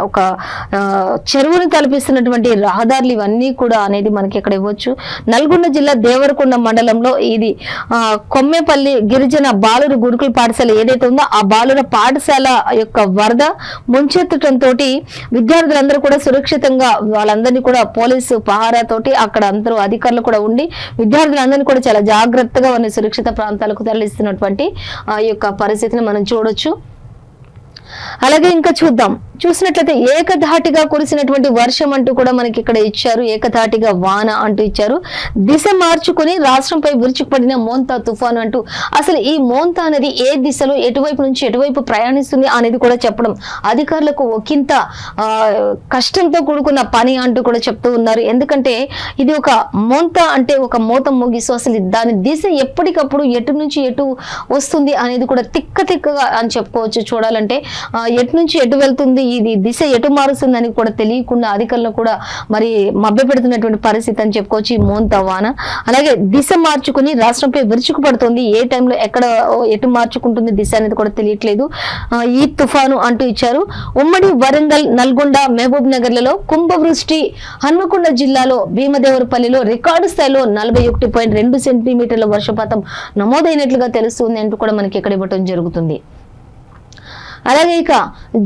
ఒక చెరువును తలపిస్తున్నటువంటి రహదారులు ఇవన్నీ కూడా అనేది మనకి ఇక్కడ ఇవ్వచ్చు. నల్గొండ జిల్లా దేవరకొండ మండలంలో ఇది కొమ్మేపల్లి గిరిజన బాలుర గురుకుల పాఠశాల ఏదైతే ఉందో ఆ బాలుర పాఠశాల యొక్క వరద ముంచెత్తడంతో విద్యార్థులందరూ కూడా సురక్షితంగా వాళ్ళందరినీ కూడా పోలీసు పహారాతోటి అక్కడ అందరూ అధికారులు కూడా ఉండి విద్యార్థులందరినీ కూడా చాలా జాగ్రత్తగా వారిని సురక్షిత ప్రాంతాలకు తరలిస్తున్నటువంటి ఆ యొక్క పరిస్థితిని మనం చూడొచ్చు. అలాగే ఇంకా చూసినట్లయితే ఏకధాటిగా కురిసినటువంటి వర్షం అంటూ కూడా మనకి ఇక్కడ ఇచ్చారు. ఏకధాటిగా వాన అంటూ ఇచ్చారు. దిశ మార్చుకుని రాష్ట్రంపై విరుచుకుపడిన మోంతా తుఫాను అంటూ అసలు ఈ మోంతా అనేది ఏ దిశలో ఎటువైపు నుంచి ఎటువైపు ప్రయాణిస్తుంది అనేది కూడా చెప్పడం అధికారులకు ఒకంత కష్టంతో కూడుకున్న పని అంటూ కూడా చెప్తూ ఉన్నారు. ఎందుకంటే ఇది ఒక మోంతా అంటే ఒక మోతం ముగిసు అసలు దాని దిశ ఎప్పటికప్పుడు ఎటు నుంచి ఎటు వస్తుంది అనేది కూడా తిక్కగా అని చెప్పుకోవచ్చు. చూడాలంటే ఎటు నుంచి ఎటు వెళ్తుంది, ఇది దిశ ఎటు మారుస్తుందని కూడా తెలియకుండా అధికారులు కూడా మరి మభ్య పెడుతున్నటువంటి పరిస్థితి అని చెప్పుకోవచ్చు ఈ మోంతా వాన. అలాగే దిశ మార్చుకుని రాష్ట్రంపై విరుచుకుపడుతుంది. ఏ టైంలో ఎక్కడ ఎటు మార్చుకుంటుంది దిశ అనేది కూడా తెలియట్లేదు. ఈ తుఫాను అంటూ ఇచ్చారు. ఉమ్మడి వరంగల్, నల్గొండ, మహబూబ్ నగర్లలో కుంభవృష్టి. హన్మకొండ జిల్లాలో భీమదేవరపల్లిలో రికార్డు స్థాయిలో 41.2 సెంటీమీటర్ల వర్షపాతం నమోదైనట్లుగా తెలుస్తుంది అంటూ కూడా మనకి ఇక్కడ ఇవ్వటం జరుగుతుంది. అలాగే ఇక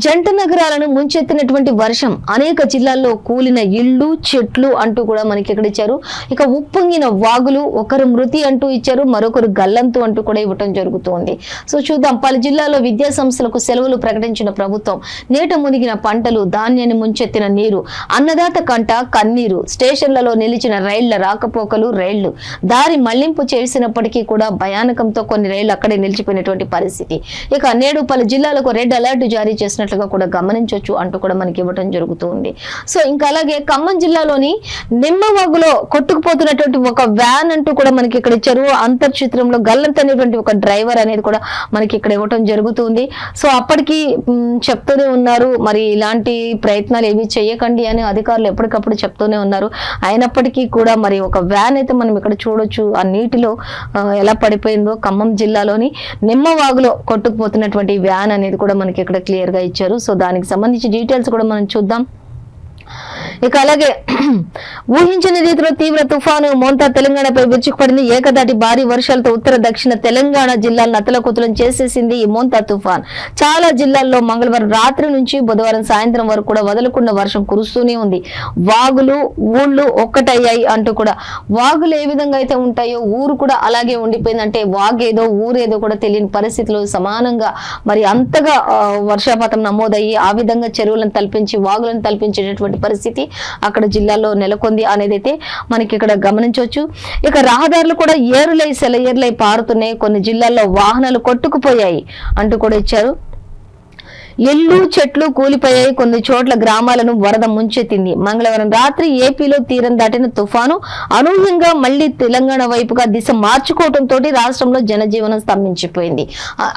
జంట నగరాలను ముంచెత్తినటువంటి వర్షం, అనేక జిల్లాల్లో కూలిన ఇళ్లు, చెట్లు అంటూ కూడా మనకి ఇక్కడ ఇచ్చారు. ఇక ఉప్పొంగిన వాగులు, ఒకరు మృతి అంటూ ఇచ్చారు, మరొకరు గల్లంతు అంటూ కూడా ఇవ్వటం జరుగుతుంది. సో చూద్దాం. పలు జిల్లాల్లో విద్యా సంస్థలకు సెలవులు ప్రకటించిన ప్రభుత్వం. నీట మునిగిన పంటలు, ధాన్యాన్ని ముంచెత్తిన నీరు, అన్నదాత కంట కన్నీరు, స్టేషన్లలో నిలిచిన రైళ్ల రాకపోకలు, రైళ్లు దారి మళ్లింపు చేసినప్పటికీ కూడా భయానకంతో కొన్ని రైళ్లు అక్కడే నిలిచిపోయినటువంటి పరిస్థితి. ఇక నేడు పలు జిల్లాలకు రెడ్ అలర్ట్ జారీ చేసినట్లుగా కూడా గమనించవచ్చు అంటూ కూడా మనకి ఇవ్వడం జరుగుతుంది. సో ఇంకా అలాగే ఖమ్మం జిల్లాలోని నిమ్మవాగులో కొట్టుకుపోతున్నటువంటి ఒక వ్యాన్ అంటూ కూడా మనకి ఇక్కడ ఇచ్చారు. అంతర్చిత్రంలో గల్లంత్ అనేటువంటి ఒక డ్రైవర్ అనేది కూడా మనకి ఇక్కడ ఇవ్వడం జరుగుతుంది. సో అప్పటికి చెప్తూనే ఉన్నారు, మరి ఇలాంటి ప్రయత్నాలు ఏవి చేయకండి అని అధికారులు ఎప్పటికప్పుడు చెప్తూనే ఉన్నారు. అయినప్పటికీ కూడా మరి ఒక వ్యాన్ అయితే మనం ఇక్కడ చూడొచ్చు ఆ నీటిలో ఎలా పడిపోయిందో. ఖమ్మం జిల్లాలోని నిమ్మవాగులో కొట్టుకుపోతున్నటువంటి వ్యాన్ అనేది కూడా మనకి ఇక్కడ క్లియర్ గా ఇచ్చారు. సో దానికి సంబంధించి డీటెయిల్స్ కూడా మనం చూద్దాం. ఇక అలాగే ఊహించిన రీతిలో తీవ్ర తుఫాను మోంతా తెలంగాణపై విరుచుకుపడింది. ఏకదాటి భారీ వర్షాలతో ఉత్తర దక్షిణ తెలంగాణ జిల్లాలను అతలకుతలం చేసేసింది ఈ మోంతా తుఫాన్. చాలా జిల్లాల్లో మంగళవారం రాత్రి నుంచి బుధవారం సాయంత్రం వరకు కూడా వదలకుండా వర్షం కురుస్తూనే ఉంది. వాగులు, ఊళ్ళు ఒక్కటయ్యాయి అంటూ కూడా, వాగులు ఏ విధంగా అయితే ఉంటాయో ఊరు కూడా అలాగే ఉండిపోయింది. అంటే వాగేదో ఊరేదో కూడా తెలియని పరిస్థితిలో సమానంగా మరి అంతగా వర్షపాతం నమోదయ్యి ఆ విధంగా చెరువులను తలపించి వాగులను తలపించేటటువంటి పరిస్థితి అక్కడ జిల్లాలో నెలకొంది అనేది అయితే మనకి ఇక్కడ గమనించవచ్చు. ఇక రహదారులు కూడా ఏరులై సెలయేర్లై పారుతున్నాయి. కొన్ని జిల్లాల్లో వాహనాలు కొట్టుకుపోయాయి అంటూ కూడా ఇచ్చారు. ఇళ్లు, చెట్లు కూలిపోయాయి. కొన్ని చోట్ల గ్రామాలను వరద ముంచెత్తింది. మంగళవారం రాత్రి ఏపీలో తీరం దాటిన తుఫాను అనూహ్యంగా మళ్లీ తెలంగాణ వైపుగా దిశ మార్చుకోవడంతో రాష్ట్రంలో జనజీవనం స్తంభించిపోయింది.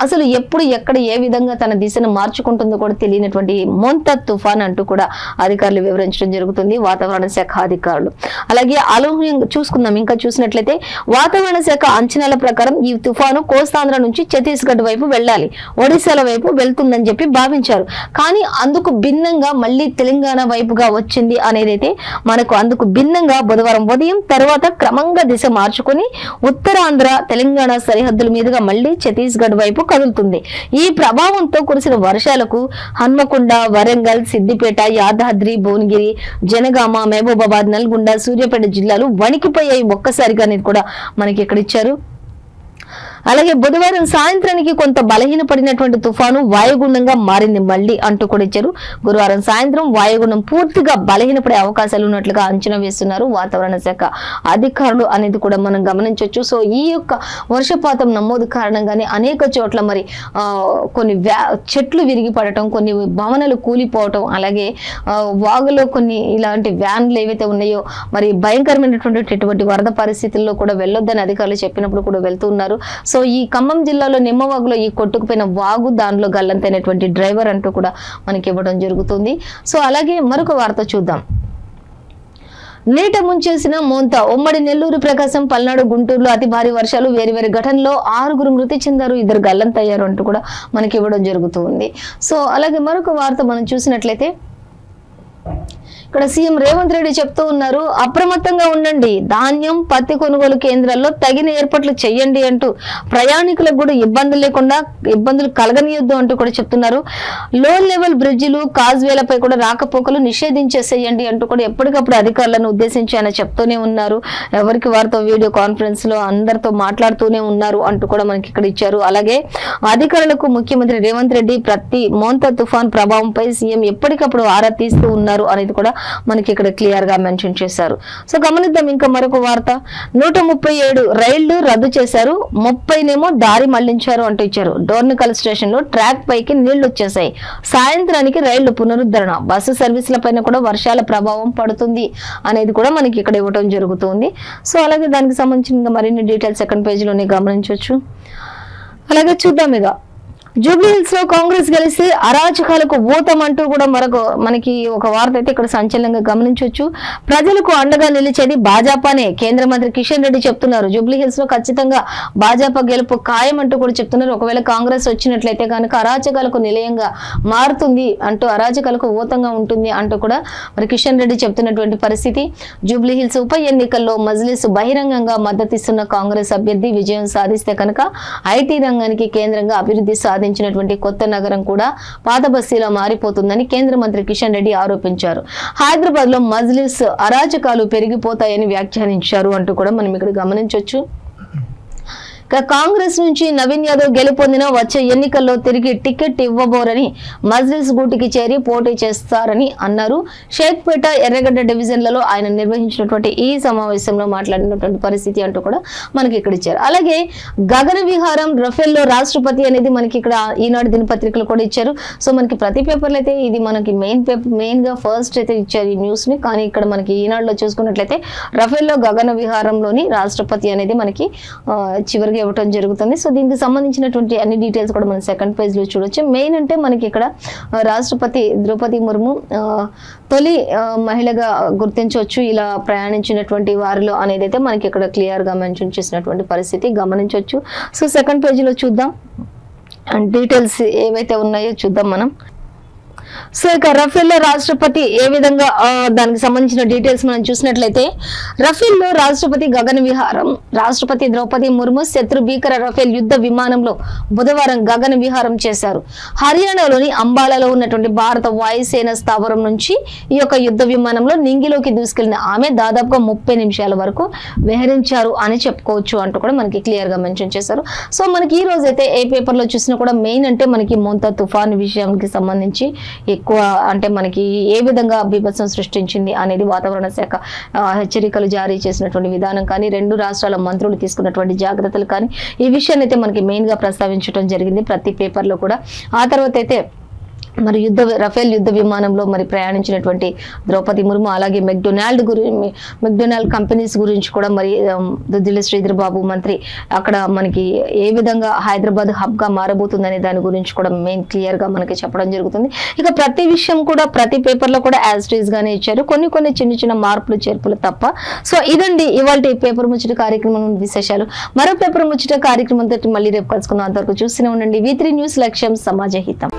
అసలు ఎప్పుడు ఎక్కడ ఏ విధంగా తన దిశను మార్చుకుంటుందో కూడా తెలియనటువంటి మోంతా తుఫాన్ అంటూ కూడా అధికారులు వివరించడం జరుగుతుంది, వాతావరణ శాఖ అధికారులు. అలాగే అనూహ్యంగా చూసుకుందాం. ఇంకా చూసినట్లయితే వాతావరణ శాఖ అంచనాల ప్రకారం ఈ తుఫాను కోస్తాంధ్ర నుంచి ఛత్తీస్గఢ్ వైపు వెళ్ళాలి, ఒడిశాల వైపు వెళ్తుందని చెప్పి భావించారు. కానీ అందుకు భిన్నంగా మళ్ళీ తెలంగాణ వైపుగా వచ్చింది అనేదైతే మనకు అందుకు భిన్నంగా బుధవారం ఉదయం తర్వాత క్రమంగా దిశ మార్చుకుని ఉత్తరాంధ్ర తెలంగాణ సరిహద్దుల మీదుగా మళ్ళీ ఛత్తీస్గఢ్ వైపు కదులుతుంది. ఈ ప్రభావంతో కురిసిన వర్షాలకు హన్మకొండ, వరంగల్, సిద్దిపేట, యాదాద్రి, భువనగిరి, జనగామ, మహబూబాబాద్, నల్గొండ, సూర్యాపేట జిల్లాలు వణికిపోయాయి ఒక్కసారిగా అనేది కూడా మనకి ఇక్కడ ఇచ్చారు. అలాగే బుధవారం సాయంత్రానికి కొంత బలహీనపడినటువంటి తుఫాను వాయుగుండంగా మారింది మళ్ళీ అంటూ కూడా ఇచ్చారు. గురువారం సాయంత్రం వాయుగుండం పూర్తిగా బలహీనపడే అవకాశాలు ఉన్నట్లుగా అంచనా వేస్తున్నారు వాతావరణ శాఖ అధికారులు అనేది కూడా మనం గమనించవచ్చు. సో ఈ యొక్క వర్షపాతం నమోదు కారణంగానే అనేక చోట్ల మరి కొన్ని చెట్లు విరిగి పడటం, కొన్ని భవనాలు కూలిపోవటం, అలాగే వాగులో కొన్ని ఇలాంటి వ్యాన్లు ఏవైతే ఉన్నాయో మరి భయంకరమైనటువంటి వరద పరిస్థితుల్లో కూడా వెళ్ళొద్దని అధికారులు చెప్పినప్పుడు కూడా వెళ్తూ ఉన్నారు. సో ఈ ఖమ్మం జిల్లాలో నిమ్మవాగులో ఈ కొట్టుకుపోయిన వాగు, దానిలో గల్లంతైనటువంటి డ్రైవర్ అంటూ కూడా మనకి ఇవ్వడం జరుగుతుంది. సో అలాగే మరొక వార్త చూద్దాం. నీట ముంచేసిన మోంతా. ఉమ్మడి నెల్లూరు, ప్రకాశం, పల్నాడు, గుంటూరులో అతి భారీ వర్షాలు. వేరు గఠంలో 6 మృతి చెందారు, 2 గల్లంతయ్యారు అంటూ కూడా మనకి ఇవ్వడం జరుగుతుంది. సో అలాగే మరొక వార్త మనం చూసినట్లయితే ఇక్కడ సీఎం రేవంత్ రెడ్డి చెప్తూ ఉన్నారు, అప్రమత్తంగా ఉండండి, ధాన్యం, పత్తి కొనుగోలు కేంద్రాల్లో తగిన ఏర్పాట్లు చేయండి అంటూ, ప్రయాణికులకు కూడా ఇబ్బందులు కలగనీయొద్దు అంటూ కూడా చెప్తున్నారు. లో లెవెల్ బ్రిడ్జిలు, కాజ్వేలపై కూడా రాకపోకలు నిషేధించేసేయండి అంటూ కూడా ఎప్పటికప్పుడు అధికారులను ఉద్దేశించి ఆయన చెప్తూనే ఉన్నారు. ఎవరికి వారితో వీడియో కాన్ఫరెన్స్ లో అందరితో మాట్లాడుతూనే ఉన్నారు అంటూ కూడా మనకి ఇక్కడ ఇచ్చారు. అలాగే అధికారులకు ముఖ్యమంత్రి రేవంత్ రెడ్డి ప్రతి మోంతా తుఫాన్ ప్రభావంపై సీఎం ఎప్పటికప్పుడు ఆరా తీస్తూ ఉన్నారు అనేది కూడా మనకి ఇక్కడ క్లియర్ గా మెన్షన్ చేశారు. సో గమనిద్దాం ఇంకా మరొక వార్త. 137 రైళ్లు రద్దు చేశారు, 30 దారి మళ్లించారు అంటూ ఇచ్చారు. డోర్నకల్ స్టేషన్ లో ట్రాక్ పైకి నీళ్లు వచ్చేసాయి. సాయంత్రానికి రైళ్లు పునరుద్ధరణ. బస్సు సర్వీసుల పైన కూడా వర్షాల ప్రభావం పడుతుంది అనేది కూడా మనకి ఇక్కడ ఇవ్వడం జరుగుతుంది. సో అలాగే దానికి సంబంధించిన మరిన్ని డీటెయిల్స్ సెకండ్ పేజీలోనే గమనించవచ్చు. అలాగే చూద్దాం ఇక జూబ్లీ హిల్స్ లో కాంగ్రెస్ గెలిస్తే అరాచకాలకు ఊతమంటూ కూడా మనకి ఒక వార్త అయితే ఇక్కడ సంచలనంగా గమనించవచ్చు. ప్రజలకు అండగా నిలిచేది భాజపానే కేంద్ర మంత్రి కిషన్ రెడ్డి చెప్తున్నారు. జూబ్లీ హిల్స్ లో ఖచ్చితంగా భాజపా గెలుపు ఖాయం అంటూ కూడా చెప్తున్నారు. ఒకవేళ కాంగ్రెస్ వచ్చినట్లయితే కనుక అరాచకాలకు నిలయంగా మారుతుంది అంటూ, అరాచకాలకు ఊతంగా ఉంటుంది అంటూ కూడా మరి కిషన్ రెడ్డి చెప్తున్నటువంటి పరిస్థితి. జూబ్లీ హిల్స్ ఉప ఎన్నికల్లో మజ్లిస్ బహిరంగంగా మద్దతిస్తున్న కాంగ్రెస్ అభ్యర్థి విజయం సాధిస్తే కనుక ఐటీ రంగానికి కేంద్రంగా అభివృద్ధి సాధించినటువంటి కొత్త నగరం కూడా పాత బస్తీలా మారిపోతుందని కేంద్ర మంత్రి కిషన్ రెడ్డి ఆరోపించారు. హైదరాబాద్ లో మజ్లిస్ అరాచకాలు పెరిగిపోతాయని వ్యాఖ్యానించారు అంటూ కూడా మనం ఇక్కడ గమనించవచ్చు. కాంగ్రెస్ నుంచి నవీన్ యాదవ్ గెలుపొందిన వచ్చే ఎన్నికల్లో తిరిగి టికెట్ ఇవ్వబోరని మజ్లిస్ గూటికి చేరి పోటీ చేస్తారని అన్నారు. షేక్పేట ఎర్రగడ్డ డివిజన్లలో ఆయన నిర్వహించినటువంటి ఈ సమావేశంలో మాట్లాడినటువంటి పరిస్థితి అంటూ కూడా మనకి ఇక్కడ ఇచ్చారు. అలాగే గగన విహారం రఫేల్లో రాష్ట్రపతి అనేది మనకి ఇక్కడ ఈనాడు దినపత్రికలు కూడా ఇచ్చారు. సో మనకి ప్రతి పేపర్లో అయితే ఇది మనకి మెయిన్ గా ఫస్ట్ అయితే ఇచ్చారు ఈ న్యూస్ ని. కానీ ఇక్కడ మనకి ఈనాడులో చూసుకున్నట్లయితే రఫేల్లో గగన విహారంలోని రాష్ట్రపతి అనేది మనకి చివరికి ఇవ్వటం జరుగుతుంది. సో దీనికి సంబంధించినటువంటి అన్ని డీటెయిల్స్ కూడా మనం సెకండ్ పేజ్ లో చూడొచ్చు. మెయిన్ అంటే మనకి ఇక్కడ రాష్ట్రపతి ద్రౌపది ముర్ము తొలి మహిళగా గుర్తించవచ్చు ఇలా ప్రయాణించినటువంటి వారిలో అనేది అయితే మనకి ఇక్కడ క్లియర్ గా మెన్షన్ చేసినటువంటి పరిస్థితి గమనించవచ్చు. సో సెకండ్ పేజ్ లో చూద్దాం, డీటెయిల్స్ ఏవైతే ఉన్నాయో చూద్దాం మనం. సో ఇక రఫేల్లో రాష్ట్రపతి ఏ విధంగా దానికి సంబంధించిన డీటెయిల్స్ మనం చూసినట్లయితే రఫేల్లో రాష్ట్రపతి గగన విహారం. రాష్ట్రపతి ద్రౌపది ముర్ము శత్రు భీకర రఫేల్ యుద్ధ విమానంలో బుధవారం గగన విహారం చేశారు. హర్యానాలోని అంబాలాలో ఉన్నటువంటి భారత వాయుసేన స్థావరం నుంచి ఈ యొక్క యుద్ధ విమానంలో నింగిలోకి దూసుకెళ్లిన ఆమె దాదాపుగా 30 నిమిషాల వరకు విహరించారు అని చెప్పుకోవచ్చు అంటూ కూడా మనకి క్లియర్ గా మెన్షన్ చేశారు. సో మనకి ఈ రోజు అయితే ఏ పేపర్ లో చూసినా కూడా మెయిన్ అంటే మనకి మోంతా తుఫాను విషయానికి సంబంధించి ఎక్కువ అంటే మనకి ఏ విధంగా బీభత్సం సృష్టించింది అనేది వాతావరణ శాఖ హెచ్చరికలు జారీ చేసినటువంటి విధానం కానీ, 2 రాష్ట్రాల మంత్రులు తీసుకున్నటువంటి జాగ్రత్తలు కానీ, ఈ విషయాన్ని అయితే మనకి మెయిన్ గా ప్రస్తావించడం జరిగింది ప్రతి పేపర్ లో కూడా. ఆ తర్వాత అయితే మరి రఫేల్ యుద్ధ విమానంలో మరి ప్రయాణించినటువంటి ద్రౌపది ముర్ము, అలాగే మెక్డొనాల్డ్ కంపెనీస్ గురించి కూడా మరి దుద్దిల శ్రీధర్ బాబు మంత్రి అక్కడ మనకి ఏ విధంగా హైదరాబాద్ హబ్ గా మారబోతుందనే దాని గురించి కూడా మెయిన్ క్లియర్ గా మనకి చెప్పడం జరుగుతుంది. ఇక ప్రతి విషయం కూడా ప్రతి పేపర్ లో కూడా యాజ్ ఇట్ ఈజ్ గానే ఇచ్చారు, కొన్ని చిన్న మార్పులు చేర్పులు తప్ప. సో ఇదండి ఇవాళ పేపర్ ముచ్చట కార్యక్రమం విశేషాలు. మరో పేపర్ ముచ్చట కార్యక్రమంతో మళ్ళీ రేపు కలుసుకుందాం. అంతవరకు చూస్తూనే ఉండండి V3 న్యూస్, లక్ష్యం సమాజ హితం.